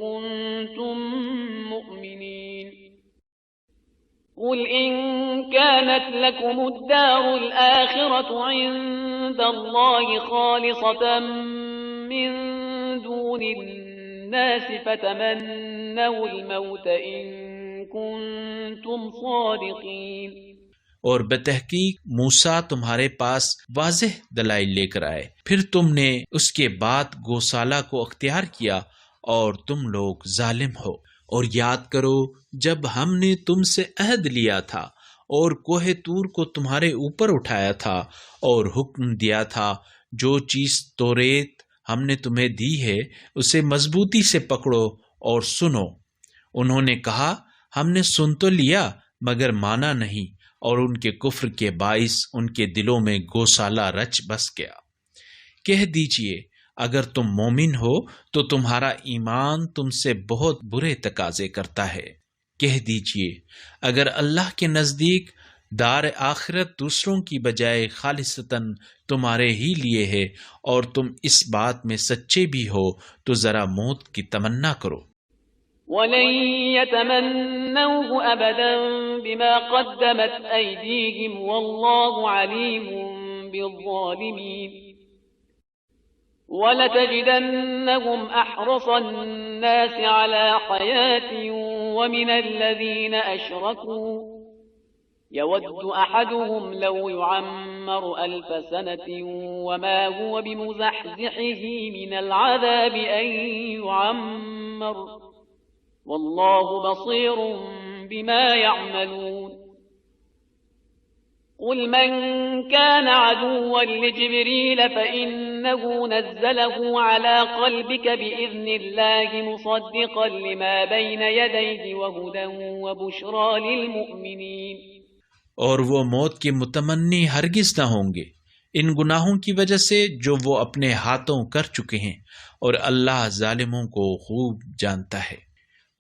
كنتم مؤمنين. قل إن كانت لكم الدار الآخرة عند الله خالصة من دون الناس فتمنوا الموت إن كنتم صادقين. اور بتحقیق موسیٰ تمہارے پاس واضح دلائل لے کر آئے، پھر تم نے اس کے بعد گوسالہ کو اختیار کیا اور تم لوگ ظالم ہو۔ اور یاد کرو جب ہم نے تم سے عہد لیا تھا اور کوہ طور کو تمہارے اوپر اٹھایا تھا اور حکم دیا تھا جو چیز توریت ہم نے تمہیں دی ہے اسے مضبوطی سے پکڑو اور سنو۔ انہوں نے کہا ہم نے سن تو لیا مگر مانا نہیں، اور ان کے کفر کے باعث ان کے دلوں میں گوسالہ رچ بس گیا۔ کہہ دیجئے اگر تم مومن ہو تو تمہارا ایمان تم سے بہت برے تقاضے کرتا ہے۔ کہہ دیجئے اگر اللہ کے نزدیک دار آخرت دوسروں کی بجائے خالصتاً تمہارے ہی لیے ہے اور تم اس بات میں سچے بھی ہو تو ذرا موت کی تمنا کرو۔ وَلَن يَتَمَنَّوْهُ أَبَدًا بِمَا قَدَّمَتْ أَيْدِيهِمْ وَاللَّهُ عَلِيمٌ بِالظَّالِمِينَ وَلَتَجِدَنَّهُمْ أَحْرَصَ النَّاسِ عَلَى حَيَاةٍ وَمِنَ الَّذِينَ أَشْرَكُوا يَوَدُّ أَحَدُهُمْ لَوْ يُعَمَّرُ أَلْفَ سَنَةٍ وَمَا هُوَ بِمُزَحْزِحِهِ مِنَ الْعَذَابِ أَن يُعَمَّرَ وَاللَّهُ بَصِيرٌ بِمَا يَعْمَلُونَ قُلْ مَنْ كَانَ عَدُوًّا لِجِبْرِيلَ فَإِنَّهُ نَزَّلَهُ عَلَى قَلْبِكَ بِإِذْنِ اللَّهِ مُصَدِّقًا لِمَا بَيْنَ يَدَيْهِ وَهُدًى وَبُشْرَى لِلْمُؤْمِنِينَ۔ اور وہ موت کے متمنی ہرگز نہ ہوں گے ان گناہوں کی وجہ سے جو وہ اپنے ہاتھوں کر چکے ہیں، اور اللہ ظالموں کو خوب جانتا ہے۔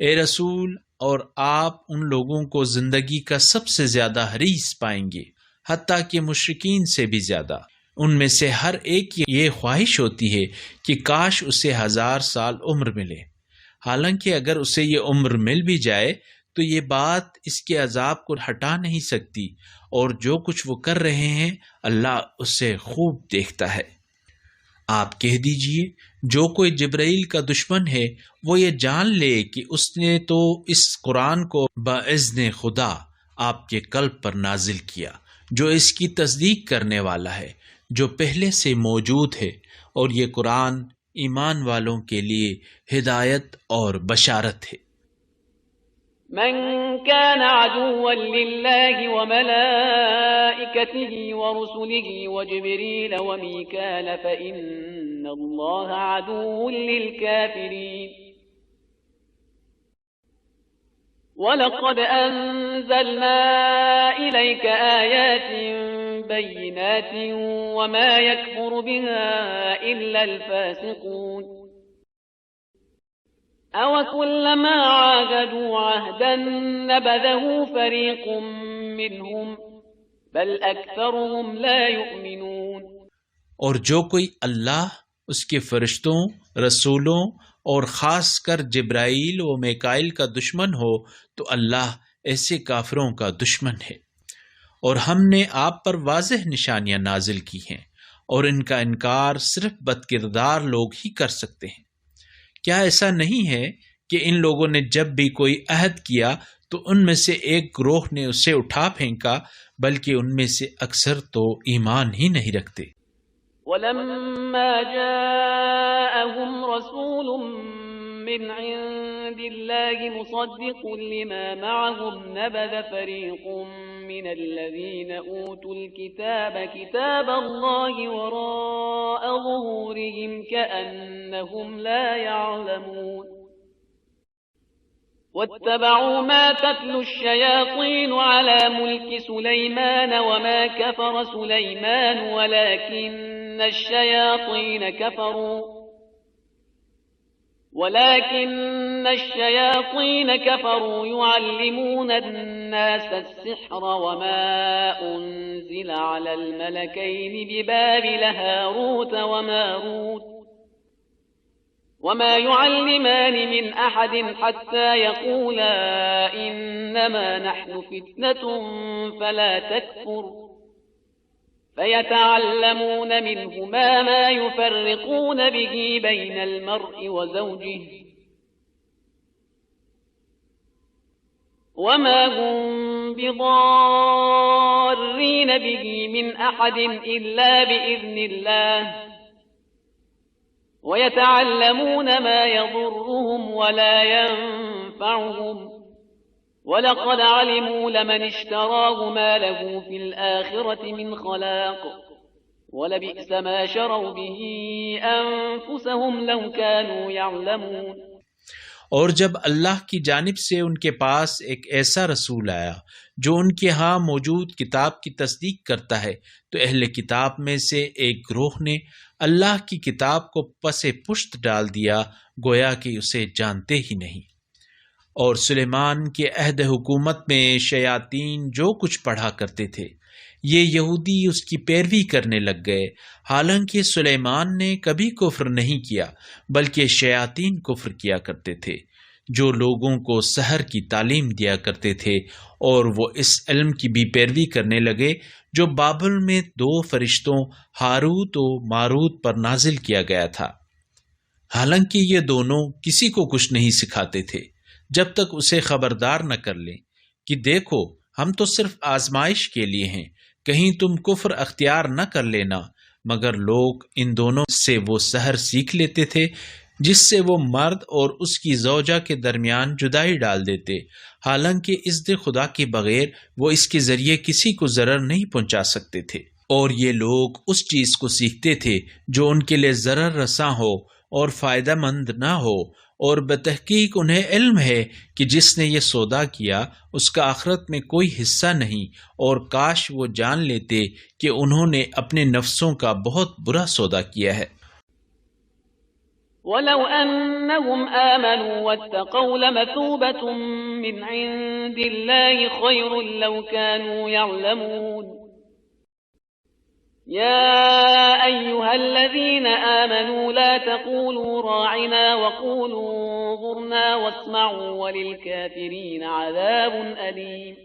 اے رسول، اور آپ ان لوگوں کو زندگی کا سب سے زیادہ حریص پائیں گے، حتیٰ کہ مشرکین سے بھی زیادہ۔ ان میں سے ہر ایک کی یہ خواہش ہوتی ہے کہ کاش اسے 1000 سال عمر ملے، حالانکہ اگر اسے یہ عمر مل بھی جائے تو یہ بات اس کے عذاب کو ہٹا نہیں سکتی، اور جو کچھ وہ کر رہے ہیں اللہ اسے خوب دیکھتا ہے۔ آپ کہہ دیجئے جو کوئی جبرائیل کا دشمن ہے وہ یہ جان لے کہ اس نے تو اس قرآن کو باذن خدا آپ کے قلب پر نازل کیا، جو اس کی تصدیق کرنے والا ہے جو پہلے سے موجود ہے، اور یہ قرآن ایمان والوں کے لیے ہدایت اور بشارت ہے۔ من كان عدوا لله وملائكته ورسله وجبريل وميكال فإن الله عدو للكافرين وَلَقَدْ أَنزَلْنَا إِلَيْكَ آيَاتٍ بَيِّنَاتٍ وَمَا يَكْفُرُ بِهَا إِلَّا الْفَاسِقُونَ أَوَكُلَّمَا عَاهَدُوا عَهْدًا نَبَذَهُ فَرِيقٌ مِّنْهُمْ بَلْ أَكْثَرُهُمْ لَا يُؤْمِنُونَ۔ اور جو کوئی اللہ، اس کے فرشتوں، رسولوں اور خاص کر جبرائیل و میکائیل کا دشمن ہو تو اللہ ایسے کافروں کا دشمن ہے۔ اور ہم نے آپ پر واضح نشانیاں نازل کی ہیں، اور ان کا انکار صرف بدکردار لوگ ہی کر سکتے ہیں۔ کیا ایسا نہیں ہے کہ ان لوگوں نے جب بھی کوئی عہد کیا تو ان میں سے ایک گروہ نے اسے اٹھا پھینکا، بلکہ ان میں سے اکثر تو ایمان ہی نہیں رکھتے۔ وَلَمَّا جَاءَهُمْ رَسُولٌ مِّنْ عِندِ اللَّهِ مُصَدِّقٌ لِّمَا مَعَهُمْ نَبَذَ فَرِيقٌ مِّنَ الَّذِينَ أُوتُوا الْكِتَابَ كِتَابَ اللَّهِ وَرَاءَ ظُهُورِهِمْ كَأَنَّهُمْ لَا يَعْلَمُونَ وَاتَّبَعُوا مَا تَتْلُو الشَّيَاطِينُ عَلَى مُلْكِ سُلَيْمَانَ وَمَا كَفَرَ سُلَيْمَانُ وَلَكِنَّ الشَّيَاطِينَ كَفَرُوا يُعَلِّمُونَ النَّاسَ السِّحْرَ وَمَا أُنزِلَ عَلَى الْمَلَكَيْنِ بِبَابِلَ هَارُوتَ وَمَارُوتَ وَمَا يُعَلِّمَانِ مِنْ أَحَدٍ حَتَّى يَقُولَا إِنَّمَا نَحْنُ فِتْنَةٌ فَلَا تَكْفُرْ فَيَتَعَلَّمُونَ مِنْهُمَا مَا يُفَرِّقُونَ بِهِ بَيْنَ الْمَرْءِ وَزَوْجِهِ وَمَا هُمْ بضارين به من أحد إلا بإذن الله ويتعلمون ما يضرهم ولا ينفعهم وَلَقَدْ عَلِمُوا لَمَنِ اشْتَرَاهُ مَا لَهُ فِي الْآخِرَةِ مِنْ خَلَاقٍ وَلَبِئْسَ مَا شَرَوْا بِهِ أَنفُسَهُمْ لَوْ كَانُوا يَعْلَمُونَ۔ اور جب اللہ کی جانب سے ان کے پاس ایک ایسا رسول آیا جو ان کے ہاں موجود کتاب کی تصدیق کرتا ہے تو اہل کتاب میں سے ایک گروہ نے اللہ کی کتاب کو پس پشت ڈال دیا، گویا کہ اسے جانتے ہی نہیں۔ اور سلیمان کے عہد حکومت میں شیاطین جو کچھ پڑھا کرتے تھے یہ یہودی اس کی پیروی کرنے لگ گئے، حالانکہ سلیمان نے کبھی کفر نہیں کیا بلکہ شیاطین کفر کیا کرتے تھے جو لوگوں کو سحر کی تعلیم دیا کرتے تھے، اور وہ اس علم کی بھی پیروی کرنے لگے جو بابل میں 2 فرشتوں ہاروت و ماروت پر نازل کیا گیا تھا، حالانکہ یہ دونوں کسی کو کچھ نہیں سکھاتے تھے جب تک اسے خبردار نہ کر لیں کہ دیکھو ہم تو صرف آزمائش کے لیے ہیں، کہیں تم کفر اختیار نہ کر لینا۔ مگر لوگ ان دونوں سے وہ سحر سیکھ لیتے تھے جس سے وہ مرد اور اس کی زوجہ کے درمیان جدائی ڈال دیتے، حالانکہ اذن خدا کے بغیر وہ اس کے ذریعے کسی کو ضرر نہیں پہنچا سکتے تھے۔ اور یہ لوگ اس چیز کو سیکھتے تھے جو ان کے لیے ضرر رساں ہو اور فائدہ مند نہ ہو، اور بتحقیق انہیں علم ہے کہ جس نے یہ سودا کیا اس کا آخرت میں کوئی حصہ نہیں، اور کاش وہ جان لیتے کہ انہوں نے اپنے نفسوں کا بہت برا سودا کیا ہے۔ وَلَوْ أَنَّهُمْ آمَنُوا وَاتَّقَوْا لَمَثُوبَةٌ مِّنْ عِندِ اللَّهِ خَيْرٌ لَوْ كَانُوا يَعْلَمُونَ۔ يَا أَيُّهَا الَّذِينَ آمَنُوا لَا تَقُولُوا رَاعِنَا وَقُولُوا انظُرْنَا وَاسْمَعُوا وَلِلْكَافِرِينَ عَذَابٌ أَلِيمٌ۔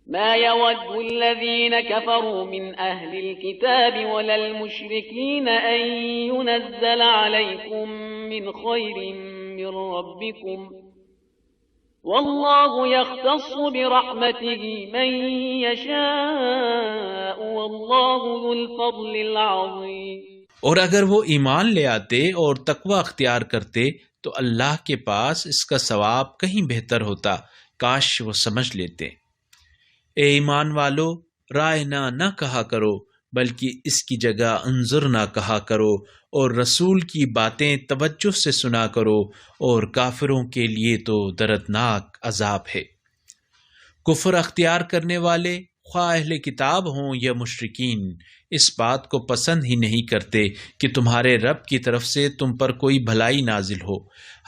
ما يود الذين كفروا من أهل الكتاب ولا المشركين أن ينزل عليكم من خير من ربكم والله يختص برحمته من يشاء والله ذو الفضل العظيم۔ اور اگر وہ ایمان لے آتے اور تقوی اختیار کرتے تو اللہ کے پاس اس کا ثواب کہیں بہتر ہوتا، کاش وہ سمجھ لیتے۔ اے ایمان والو، رائنا نہ کہا کرو بلکہ اس کی جگہ انظر نہ کہا کرو، اور رسول کی باتیں توجہ سے سنا کرو، اور کافروں کے لیے تو دردناک عذاب ہے۔ کفر اختیار کرنے والے خواہ اہل کتاب ہوں یا مشرکین اس بات کو پسند ہی نہیں کرتے کہ تمہارے رب کی طرف سے تم پر کوئی بھلائی نازل ہو،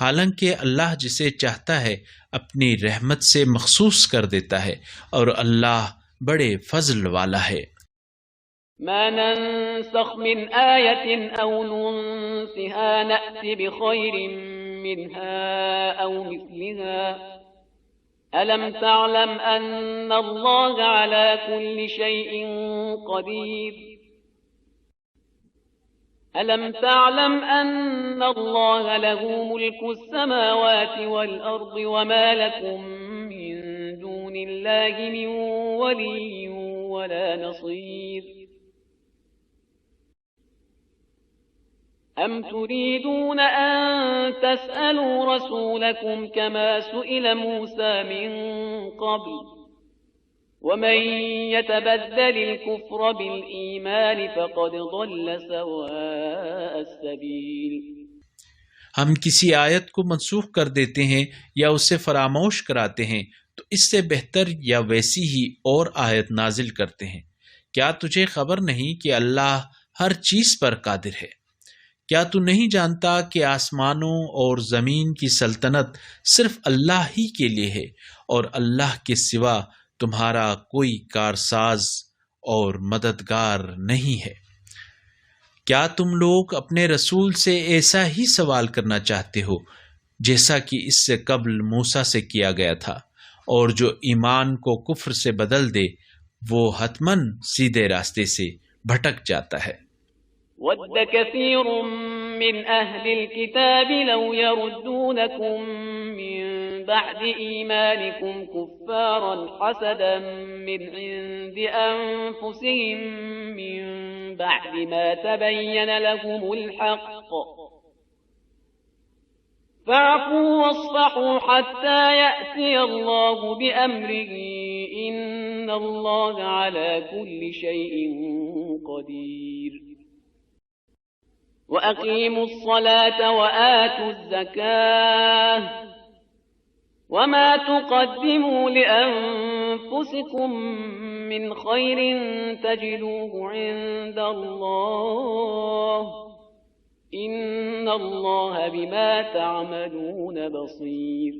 حالانکہ اللہ جسے چاہتا ہے اپنی رحمت سے مخصوص کر دیتا ہے، اور اللہ بڑے فضل والا ہے۔ ما ننسخ من آية أو ننسها نأت بخير منها أو مثلها ألم تعلم أن الله على كل شيء قدير ألم تعلم أن الله له ملك السماوات والأرض وما لكم من دون الله من ولي ولا نصير أم تريدون أن تسألوا رسولكم كما سئل موسى من قبل ومن يتبدل الكفر بالإيمان فقد ضل سواء السبيل۔ ہم کسی آیت کو منسوخ کر دیتے ہیں یا اسے فراموش کراتے ہیں تو اس سے بہتر یا ویسی ہی اور آیت نازل کرتے ہیں۔ کیا تجھے خبر نہیں کہ اللہ ہر چیز پر قادر ہے؟ کیا تو نہیں جانتا کہ آسمانوں اور زمین کی سلطنت صرف اللہ ہی کے لیے ہے، اور اللہ کے سوا تمہارا کوئی کارساز اور مددگار نہیں ہے؟ کیا تم لوگ اپنے رسول سے ایسا ہی سوال کرنا چاہتے ہو جیسا کہ اس سے قبل موسیٰ سے کیا گیا تھا؟ اور جو ایمان کو کفر سے بدل دے وہ حتماً سیدھے راستے سے بھٹک جاتا ہے۔ وَدَّ كَثِيرٌ مِّنْ أَهْلِ الْكِتَابِ لَوْ يَرُدُّونَكُم مِّن بعد إيمانكم كفارا حسدا من عند أنفسهم من بعد ما تبين لهم الحق فاعفوا واصفحوا حتى يأتي الله بأمره إن الله على كل شيء قدير وأقيموا الصلاة وآتوا الزكاة وما تقدموا لأنفسكم من خير تجدوه عند الله إن الله بما تعملون بصير۔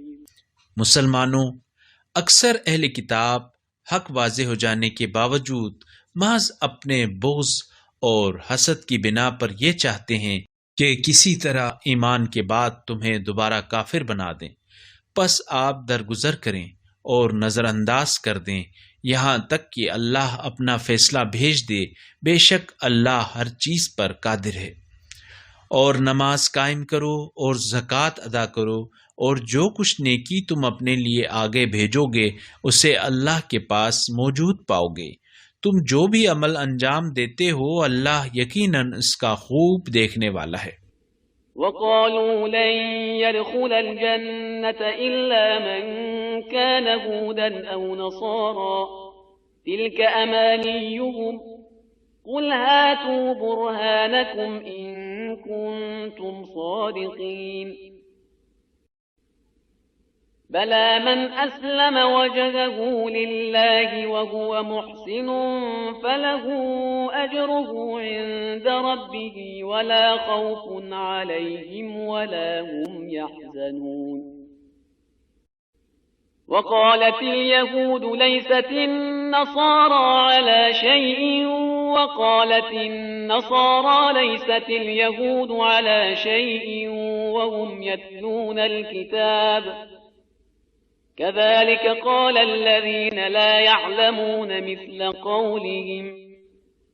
مسلمانوں، اکثر اہل کتاب حق واضح ہو جانے کے باوجود محض اپنے بغض اور حسد کی بنا پر یہ چاہتے ہیں کہ کسی طرح ایمان کے بعد تمہیں دوبارہ کافر بنا دیں، پس آپ درگزر کریں اور نظر انداز کر دیں یہاں تک کہ اللہ اپنا فیصلہ بھیج دے، بے شک اللہ ہر چیز پر قادر ہے۔ اور نماز قائم کرو اور زکوٰۃ ادا کرو، اور جو کچھ نیکی تم اپنے لیے آگے بھیجو گے اسے اللہ کے پاس موجود پاؤ گے۔ تم جو بھی عمل انجام دیتے ہو اللہ یقیناً اس کا خوب دیکھنے والا ہے۔ وقالوا لن يدخل الجنة إلا من كان هودا أو نصارى تلك أمانيهم قل هاتوا برهانكم إن كنتم صادقين بلى من أسلم وجهه لله وهو محسن فله أجره عند ربه ولا خوف عليهم ولا هم يحزنون وقالت اليهود ليست النصارى على شيء وقالت النصارى ليست اليهود على شيء وهم يتلون الكتاب كذلك قال الذين لا يعلمون مثل قولهم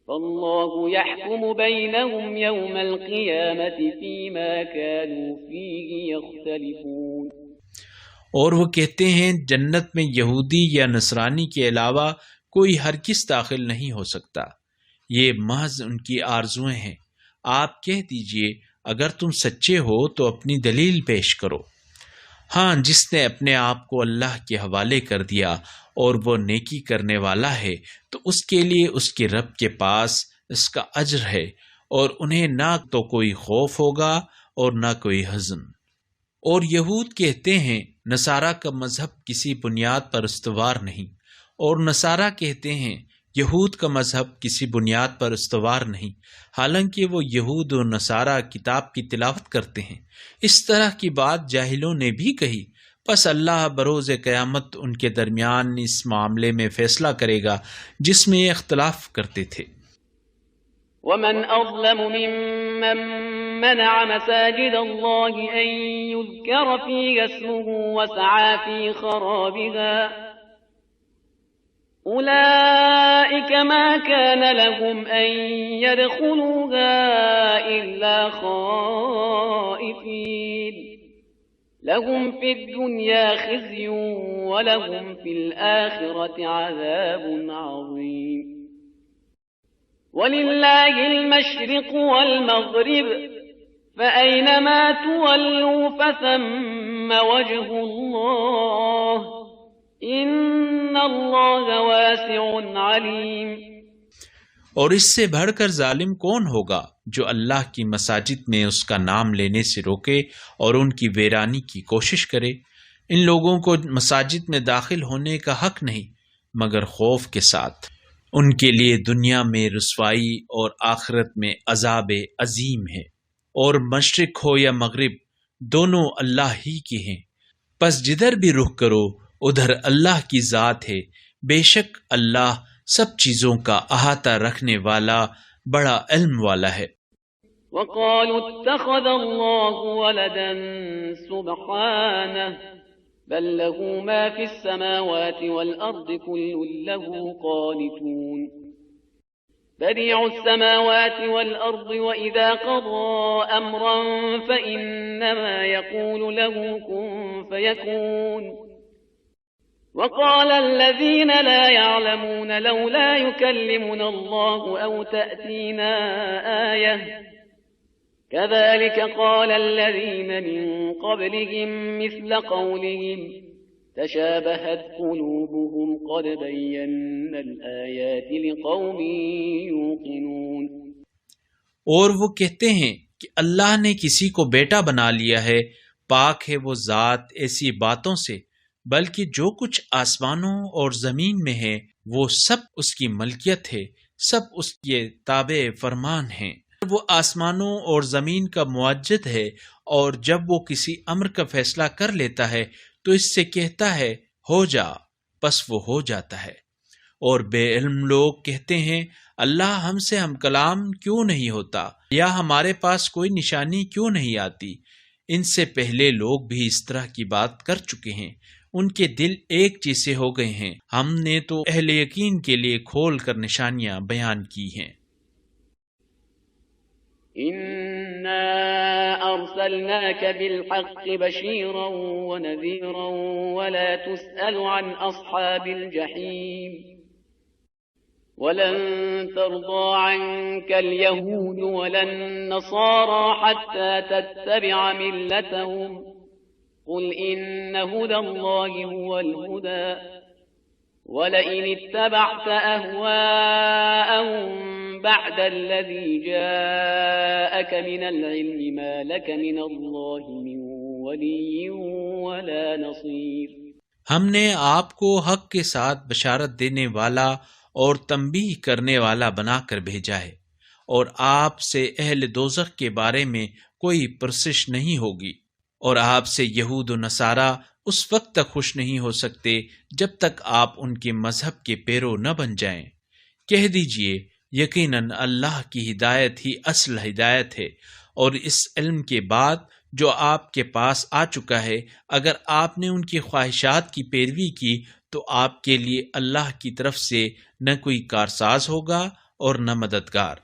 فالله يحكم بينهم يوم القيامة فيما كانوا فيه يختلفون۔ اور وہ کہتے ہیں جنت میں یہودی یا نصرانی کے علاوہ کوئی ہرگز داخل نہیں ہو سکتا، یہ محض ان کی آرزویں ہیں۔ آپ کہہ دیجئے اگر تم سچے ہو تو اپنی دلیل پیش کرو۔ ہاں، جس نے اپنے آپ کو اللہ کے حوالے کر دیا اور وہ نیکی کرنے والا ہے تو اس کے لیے اس کے رب کے پاس اس کا اجر ہے، اور انہیں نہ تو کوئی خوف ہوگا اور نہ کوئی حزن۔ اور یہود کہتے ہیں نصارہ کا مذہب کسی بنیاد پر استوار نہیں، اور نصارہ کہتے ہیں یہود کا مذہب کسی بنیاد پر استوار نہیں، حالانکہ وہ یہود و نصارہ کتاب کی تلاوت کرتے ہیں۔ اس طرح کی بات جاہلوں نے بھی کہی، پس اللہ بروز قیامت ان کے درمیان اس معاملے میں فیصلہ کرے گا جس میں یہ اختلاف کرتے تھے۔ ومن أظلم ممن منع مساجد الله أن يذكر فيها اسمه وسعى في خرابها أولئك ما كان لهم أن يدخلوها إلا خائفين لهم في الدنيا خزي ولهم في الآخرة عذاب عظيم وَلِلَّهِ الْمَشْرِقُ وَالْمَغْرِبُ فَأَيْنَمَا تُوَلُّوا فَثَمَّ وَجْهُ اللَّهِ إِنَّ اللَّهَ وَاسِعٌ عَلِيمٌ۔ اور اس سے بڑھ کر ظالم کون ہوگا جو اللہ کی مساجد میں اس کا نام لینے سے روکے اور ان کی ویرانی کی کوشش کرے؟ ان لوگوں کو مساجد میں داخل ہونے کا حق نہیں مگر خوف کے ساتھ۔ ان کے لیے دنیا میں رسوائی اور آخرت میں عذاب عظیم ہے۔ اور مشرق ہو یا مغرب دونوں اللہ ہی کے ہیں، پس جدھر بھی رخ کرو ادھر اللہ کی ذات ہے، بے شک اللہ سب چیزوں کا احاطہ رکھنے والا بڑا علم والا ہے۔ وقالوا اتخذ الله ولدا سبحانه بل له ما في السماوات والأرض كل له قانتون بديع السماوات والأرض وإذا قضى أمرا فإنما يقول له كن فيكون وقال الذين لا يعلمون لولا يكلمنا الله أو تأتينا آية كذلك قال الذين من قبلهم مثل قولهم تشابهت قلوبهم قد بينا الآيات لقوم يوقنون۔ اور وہ کہتے ہیں کہ اللہ نے کسی کو بیٹا بنا لیا ہے، پاک ہے وہ ذات ایسی باتوں سے، بلکہ جو کچھ آسمانوں اور زمین میں ہے وہ سب اس کی ملکیت ہے، سب اس کے تابع فرمان ہیں۔ وہ آسمانوں اور زمین کا معجد ہے، اور جب وہ کسی امر کا فیصلہ کر لیتا ہے تو اس سے کہتا ہے ہو جا، پس وہ ہو جاتا ہے۔ اور بے علم لوگ کہتے ہیں اللہ ہم سے ہم کلام کیوں نہیں ہوتا، یا ہمارے پاس کوئی نشانی کیوں نہیں آتی۔ ان سے پہلے لوگ بھی اس طرح کی بات کر چکے ہیں، ان کے دل ایک جیسے ہو گئے ہیں، ہم نے تو اہل یقین کے لیے کھول کر نشانیاں بیان کی ہیں۔ إنا أرسلناك بالحق بشيرا ونذيرا ولا تسأل عن أصحاب الجحيم ولن ترضى عنك اليهود ولا النصارى حتى تتبع ملتهم قل إن هدى الله هو الهدى ولئن اتبعت أهواءهم بعد الذي جاءك من العلم ما لك من الله من ولي ولا نصير۔ ہم نے آپ کو حق کے ساتھ بشارت دینے والا اور تنبیہ کرنے والا بنا کر بھیجا ہے، اور آپ سے اہل دوزخ کے بارے میں کوئی پرسش نہیں ہوگی، اور آپ سے یہود و نصارہ اس وقت تک خوش نہیں ہو سکتے جب تک آپ ان کے مذہب کے پیرو نہ بن جائیں۔ کہہ دیجئے یقیناً اللہ کی ہدایت ہی اصل ہدایت ہے، اور اس علم کے بعد جو آپ کے پاس آ چکا ہے، اگر آپ نے ان کی خواہشات کی پیروی کی تو آپ کے لیے اللہ کی طرف سے نہ کوئی کارساز ہوگا اور نہ مددگار۔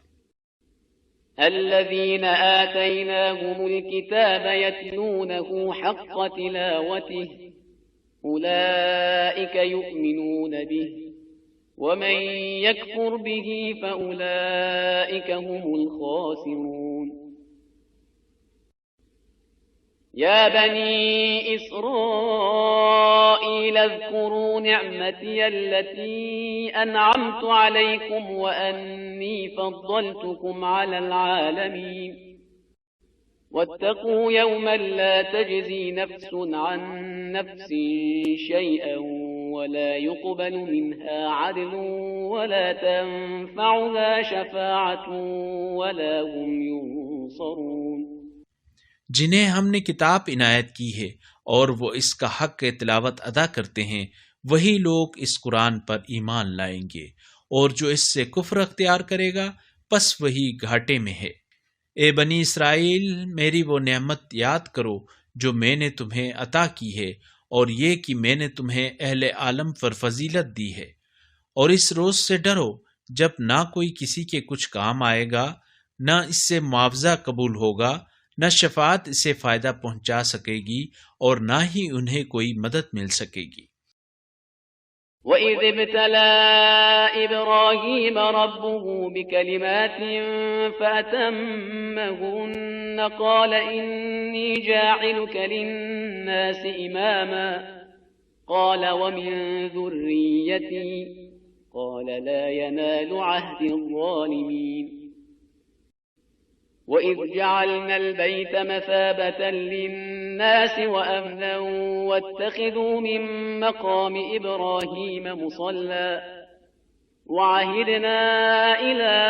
الذين آتيناهم الكتاب يتلونه حق تلاوته أولئك يؤمنون به ومن يكفر به فأولئك هم الخاسرون۔ يا بني إسرائيل اذكروا نعمتي التي أنعمت عليكم وأني فضلتكم على العالمين واتقوا يوما لا تجزي نفس عن نفس شيئا ولا يقبل منها عدل ولا تنفعها شفاعة ولا هم ينصرون۔ جنہیں ہم نے کتاب عنایت کی ہے اور وہ اس کا حق تلاوت ادا کرتے ہیں، وہی لوگ اس قرآن پر ایمان لائیں گے، اور جو اس سے کفر اختیار کرے گا پس وہی گھاٹے میں ہے۔ اے بنی اسرائیل، میری وہ نعمت یاد کرو جو میں نے تمہیں عطا کی ہے، اور یہ کہ میں نے تمہیں اہل عالم پر فضیلت دی ہے، اور اس روز سے ڈرو جب نہ کوئی کسی کے کچھ کام آئے گا، نہ اس سے معاوضہ قبول ہوگا، نہ شفاعت اسے فائدہ پہنچا سکے گی، اور نہ ہی انہیں کوئی مدد مل سکے گی۔ وَإِذِ ابْتَلَى إِبْرَاهِيمَ رَبُّهُ بِكَلِمَاتٍ فَأَتَمَّهُنَّ قَالَ إِنِّي جَاعِلُكَ لِلنَّاسِ إِمَامًا قَالَ وَمِن ذُرِّيَّتِي قَالَ لَا يَنَالُ عَهْدِ الظَّالِمِينَ۔ وَإِذْ جَعَلْنَا الْبَيْتَ مَثَابَةً لِلنَّاسِ وَأَمْنًا وَاتَّخِذُوا مِن مَّقَامِ إِبْرَاهِيمَ مُصَلًّى وَعَهِدْنَا إِلَىٰ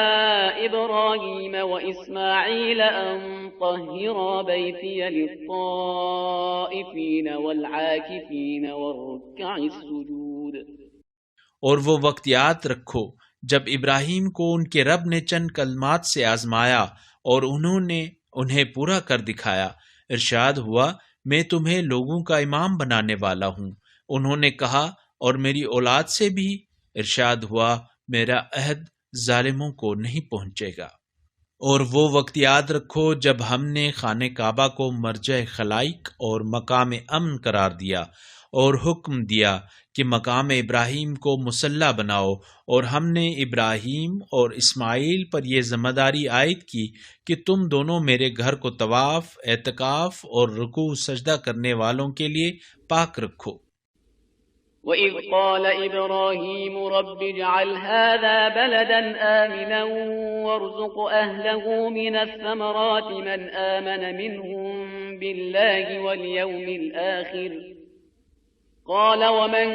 إِبْرَاهِيمَ وَإِسْمَاعِيلَ أَن طَهِّرَا بَيْتِيَ لِلطَّائِفِينَ وَالْعَاكِفِينَ وَالرُّكَّعِ السُّجُودِ۔ اور وہ وقت یاد رکھو جب ابراہیم کو ان کے رب نے چند کلمات سے آزمایا اور انہوں نے انہیں پورا کر دکھایا۔ ارشاد ہوا میں تمہیں لوگوں کا امام بنانے والا ہوں۔ انہوں نے کہا اور میری اولاد سے بھی؟ ارشاد ہوا میرا عہد ظالموں کو نہیں پہنچے گا۔ اور وہ وقت یاد رکھو جب ہم نے خانہ کعبہ کو مرجع خلائق اور مقام امن قرار دیا اور حکم دیا کہ مقام ابراہیم کو مصلی بناؤ، اور ہم نے ابراہیم اور اسماعیل پر یہ ذمہ داری عائد کی کہ تم دونوں میرے گھر کو طواف، اعتکاف اور رکوع سجدہ کرنے والوں کے لیے پاک رکھو۔ وَإِذْ قَالَ إِبْرَاهِيمُ رَبِّ اجْعَلْ هَذَا بَلَدًا آمِنًا وَارْزُقْ أَهْلَهُ مِنَ الثَّمَرَاتِ مَنْ آمَنَ مِنْهُمْ بِاللَّهِ وَالْيَوْمِ الْآخِرِ قال ومن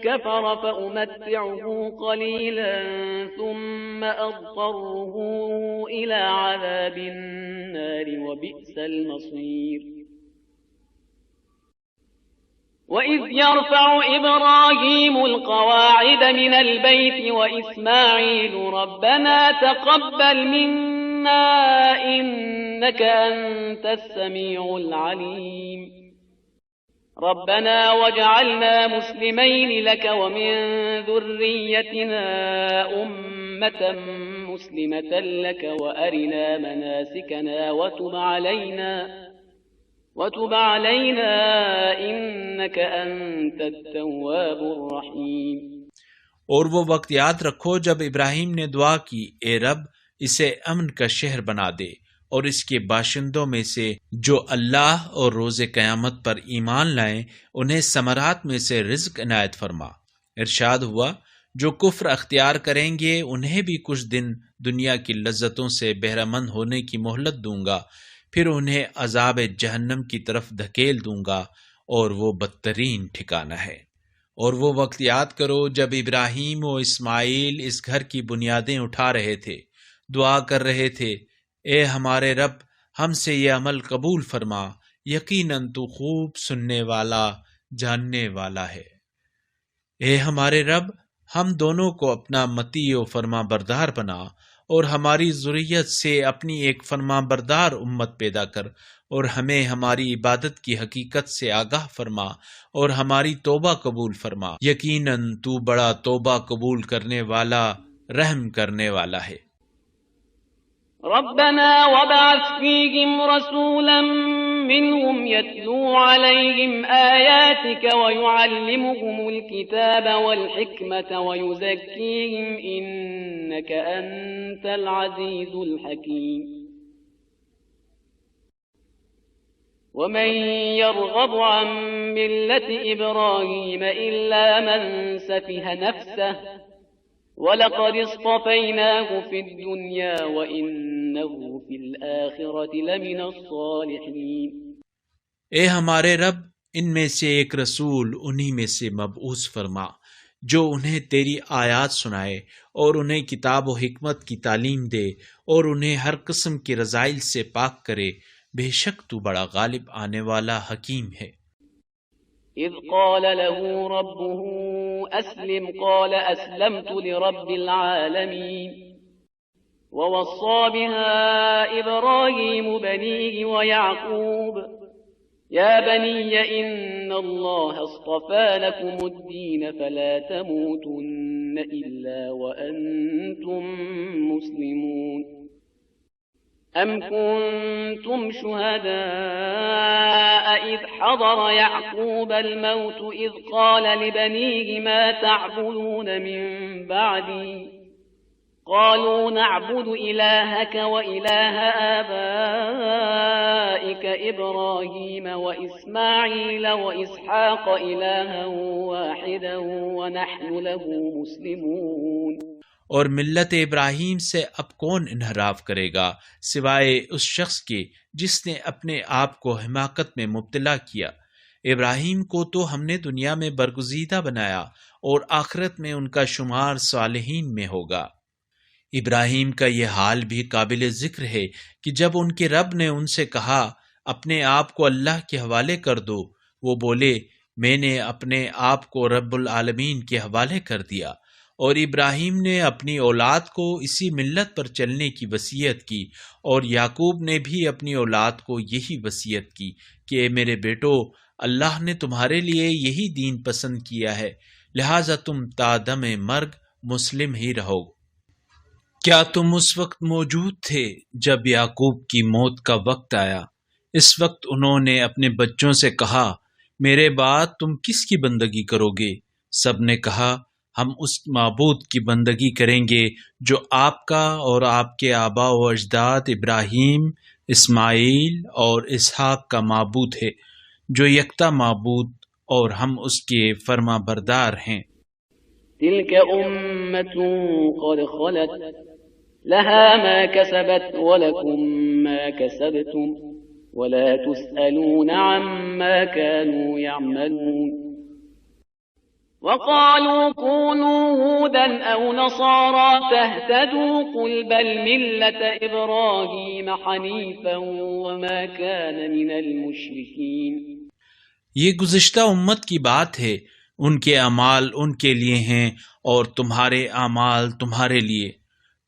كفر فأمتعه قليلا ثم أضطره إلى عذاب النار وبئس المصير وإذ يرفع إبراهيم القواعد من البيت وإسماعيل ربنا تقبل منا إنك أنت السميع العليم ربنا واجعلنا مسلمين لك ومن ذريتنا أمة مسلمة لك وأرنا مناسكنا وتب علينا إنك أنت التواب الرحيم۔ اور وہ وقت یاد رکھو جب ابراہیم نے دعا کی، اے رب اسے امن کا شہر بنا دے اور اس کے باشندوں میں سے جو اللہ اور روز قیامت پر ایمان لائیں انہیں ثمرات میں سے رزق عنایت فرما۔ ارشاد ہوا، جو کفر اختیار کریں گے انہیں بھی کچھ دن دنیا کی لذتوں سے بہرہ مند ہونے کی مہلت دوں گا، پھر انہیں عذاب جہنم کی طرف دھکیل دوں گا اور وہ بدترین ٹھکانہ ہے۔ اور وہ وقت یاد کرو جب ابراہیم و اسماعیل اس گھر کی بنیادیں اٹھا رہے تھے، دعا کر رہے تھے، اے ہمارے رب ہم سے یہ عمل قبول فرما، یقیناً تو خوب سننے والا جاننے والا ہے۔ اے ہمارے رب ہم دونوں کو اپنا مطیع و فرما بردار بنا اور ہماری ذریت سے اپنی ایک فرما بردار امت پیدا کر، اور ہمیں ہماری عبادت کی حقیقت سے آگاہ فرما اور ہماری توبہ قبول فرما، یقیناً تو بڑا توبہ قبول کرنے والا رحم کرنے والا ہے۔ ربنا وابعث فيهم رسولا منهم يتلو عليهم آياتك ويعلمهم الكتاب والحكمة ويزكيهم إنك أنت العزيز الحكيم ومن يرغب عن ملة إبراهيم إلا من سفه نفسه وَلَقَدِ اصْطَفَيْنَاهُ فِي الدُّنْيَا وَإِنَّهُ فِي الْآخِرَةِ لَمِنَ الصَّالِحِينَ۔ اے ہمارے رب ان میں سے ایک رسول انہی میں سے مبعوث فرما جو انہیں تیری آیات سنائے اور انہیں کتاب و حکمت کی تعلیم دے اور انہیں ہر قسم کے رذائل سے پاک کرے، بے شک تو بڑا غالب آنے والا حکیم ہے۔ اذ قال له ربه اسلم قال اسلمت لرب العالمين ووصى بها ابراهيم بنيه ويعقوب يا بني ان الله اصطفى لكم الدين فلا تموتن الا وانتم مسلمون أَمْ كُنْتُمْ شُهَدَاءَ إِذْ حَضَرَ يَعْقُوبَ الْمَوْتُ إِذْ قَالَ لِبَنِيهِ مَا تَعْبُدُونَ مِنْ بَعْدِي قَالُوا نَعْبُدُ إِلَٰهَكَ وَإِلَٰهَ آبَائِكَ إِبْرَاهِيمَ وَإِسْمَاعِيلَ وَإِسْحَاقَ إِلَٰهًا وَاحِدًا وَنَحْنُ لَهُ مُسْلِمُونَ۔ اور ملت ابراہیم سے اب کون انحراف کرے گا سوائے اس شخص کے جس نے اپنے آپ کو حماقت میں مبتلا کیا۔ ابراہیم کو تو ہم نے دنیا میں برگزیدہ بنایا اور آخرت میں ان کا شمار صالحین میں ہوگا۔ ابراہیم کا یہ حال بھی قابل ذکر ہے کہ جب ان کے رب نے ان سے کہا اپنے آپ کو اللہ کے حوالے کر دو، وہ بولے میں نے اپنے آپ کو رب العالمین کے حوالے کر دیا۔ اور ابراہیم نے اپنی اولاد کو اسی ملت پر چلنے کی وصیت کی، اور یعقوب نے بھی اپنی اولاد کو یہی وصیت کی کہ اے میرے بیٹو، اللہ نے تمہارے لیے یہی دین پسند کیا ہے، لہٰذا تم تا دم مرگ مسلم ہی رہو۔ کیا تم اس وقت موجود تھے جب یعقوب کی موت کا وقت آیا؟ اس وقت انہوں نے اپنے بچوں سے کہا، میرے بعد تم کس کی بندگی کرو گے؟ سب نے کہا، ہم اس معبود کی بندگی کریں گے جو آپ کا اور آپ کے آباء و اجداد ابراہیم، اسماعیل اور اسحاق کا معبود ہے، جو یکتا معبود، اور ہم اس کے فرما بردار ہیں۔ تلك أمة قد خلت لها ما كسبت ولكم ما كسبتم ولا تسألون عما كانوا يعملون وقالوا كونوا هودا أو نصارى تهتدوا قل بل ملة إبراهيم حنيفا وما كان من المشركين۔ یہ گزشتہ امت کی بات ہے، ان کے اعمال ان کے لیے ہیں اور تمہارے اعمال تمہارے لیے۔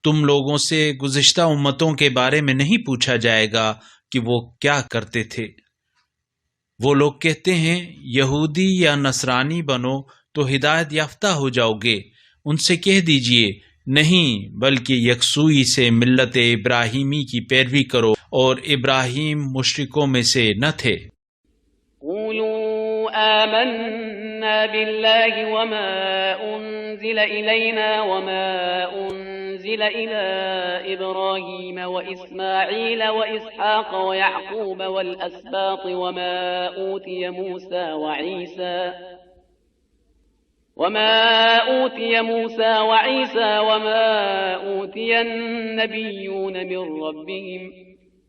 تم لوگوں سے گزشتہ امتوں کے بارے میں نہیں پوچھا جائے گا کہ وہ کیا کرتے تھے۔ وہ لوگ کہتے ہیں یہودی یا نصرانی بنو تو ہدایت یافتہ ہو جاؤ گے۔ ان سے کہہ دیجئے نہیں، بلکہ یکسوئی سے ملت ابراہیمی کی پیروی کرو، اور ابراہیم مشرکوں میں سے نہ تھے۔ قولوا آمنا بالله وما أنزل إلينا وما أنزل إلى إبراهيم وإسماعيل وإسحاق ويعقوب والأسباط وما أوتي موسى وعيسى وما أوتي النبيون من ربهم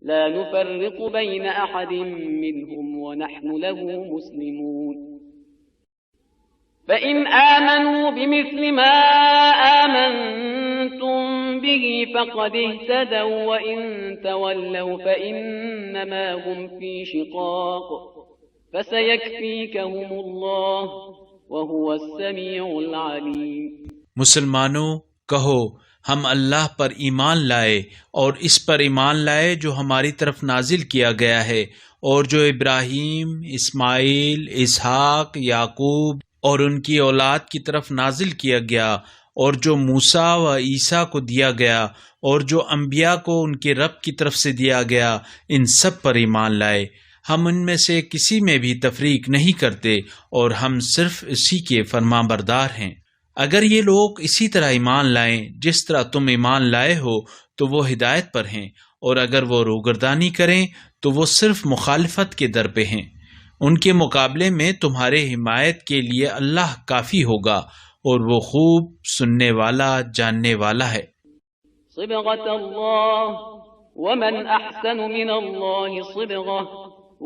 لا نفرق بين أحد منهم ونحن له مسلمون فإن آمنوا بمثل ما آمنتم به فقد اهتدوا وإن تولوا فإنما هم في شقاق فسيكفيكهم الله وهو السميع العليم۔ مسلمانوں کہو، ہم اللہ پر ایمان لائے اور اس پر ایمان لائے جو ہماری طرف نازل کیا گیا ہے، اور جو ابراہیم، اسماعیل، اسحاق، یعقوب اور ان کی اولاد کی طرف نازل کیا گیا، اور جو موسیٰ و عیسیٰ کو دیا گیا، اور جو انبیاء کو ان کے رب کی طرف سے دیا گیا، ان سب پر ایمان لائے۔ ہم ان میں سے کسی میں بھی تفریق نہیں کرتے، اور ہم صرف اسی کے فرما بردار ہیں۔ اگر یہ لوگ اسی طرح ایمان لائیں جس طرح تم ایمان لائے ہو تو وہ ہدایت پر ہیں، اور اگر وہ روگردانی کریں تو وہ صرف مخالفت کے در پہ ہیں۔ ان کے مقابلے میں تمہارے حمایت کے لیے اللہ کافی ہوگا، اور وہ خوب سننے والا جاننے والا ہے۔ صبغة الله ومن أحسن من الله صبغة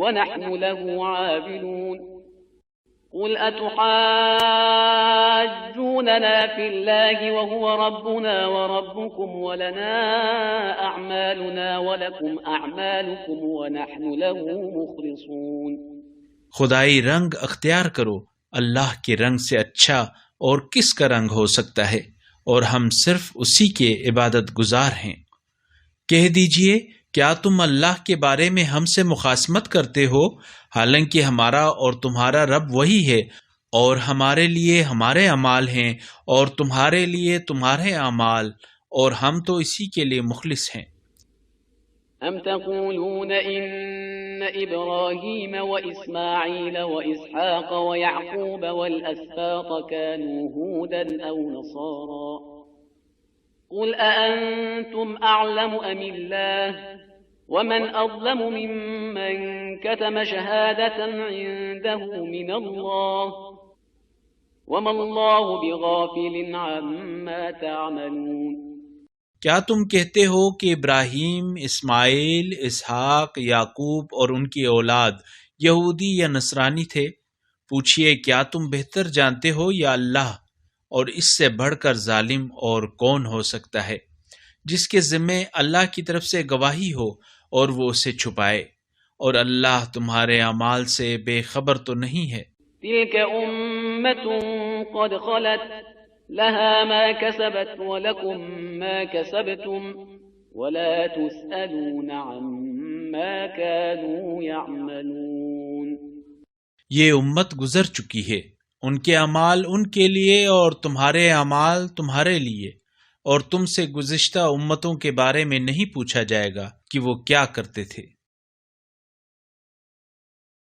ونحن له عابدون قل أتحاجوننا في الله وهو ربنا وربكم ولنا أعمالنا ولكم أعمالكم ونحن له مخلصون۔ خدائی رنگ اختیار کرو، اللہ کے رنگ سے اچھا اور کس کا رنگ ہو سکتا ہے، اور ہم صرف اسی کے عبادت گزار ہیں۔ کہہ دیجئے کیا تم اللہ کے بارے میں ہم سے مخاصمت کرتے ہو، حالانکہ ہمارا اور تمہارا رب وہی ہے، اور ہمارے لیے ہمارے اعمال ہیں اور تمہارے لیے تمہارے اعمال، اور ہم تو اسی کے لیے مخلص ہیں۔ أم تقولون إن إبراهيم وإسماعيل وإسحاق ويعقوب والأسباط كانوا هودا أو نصارى قل أأنتم أعلم أم الله ومن أظلم ممن كتم شهادة عنده من الله وما الله بغافل عما تعملون۔ کیا تم کہتے ہو کہ ابراہیم، اسماعیل، اسحاق، یعقوب اور ان کی اولاد یہودی یا نصرانی تھے؟ پوچھئے کیا تم بہتر جانتے ہو یا اللہ؟ اور اس سے بڑھ کر ظالم اور کون ہو سکتا ہے، جس کے ذمے اللہ کی طرف سے گواہی ہو اور وہ اسے چھپائے، اور اللہ تمہارے اعمال سے بے خبر تو نہیں ہے۔ تلك أمة قد خلت لها ما كسبت ولكم ما كسبتم ولا تسألون عما كانوا يعملون۔ یہ امت گزر چکی ہے، ان کے اعمال ان کے لیے اور تمہارے اعمال تمہارے لیے، اور تم سے گزشتہ امتوں کے بارے میں نہیں پوچھا جائے گا کہ وہ کیا کرتے تھے۔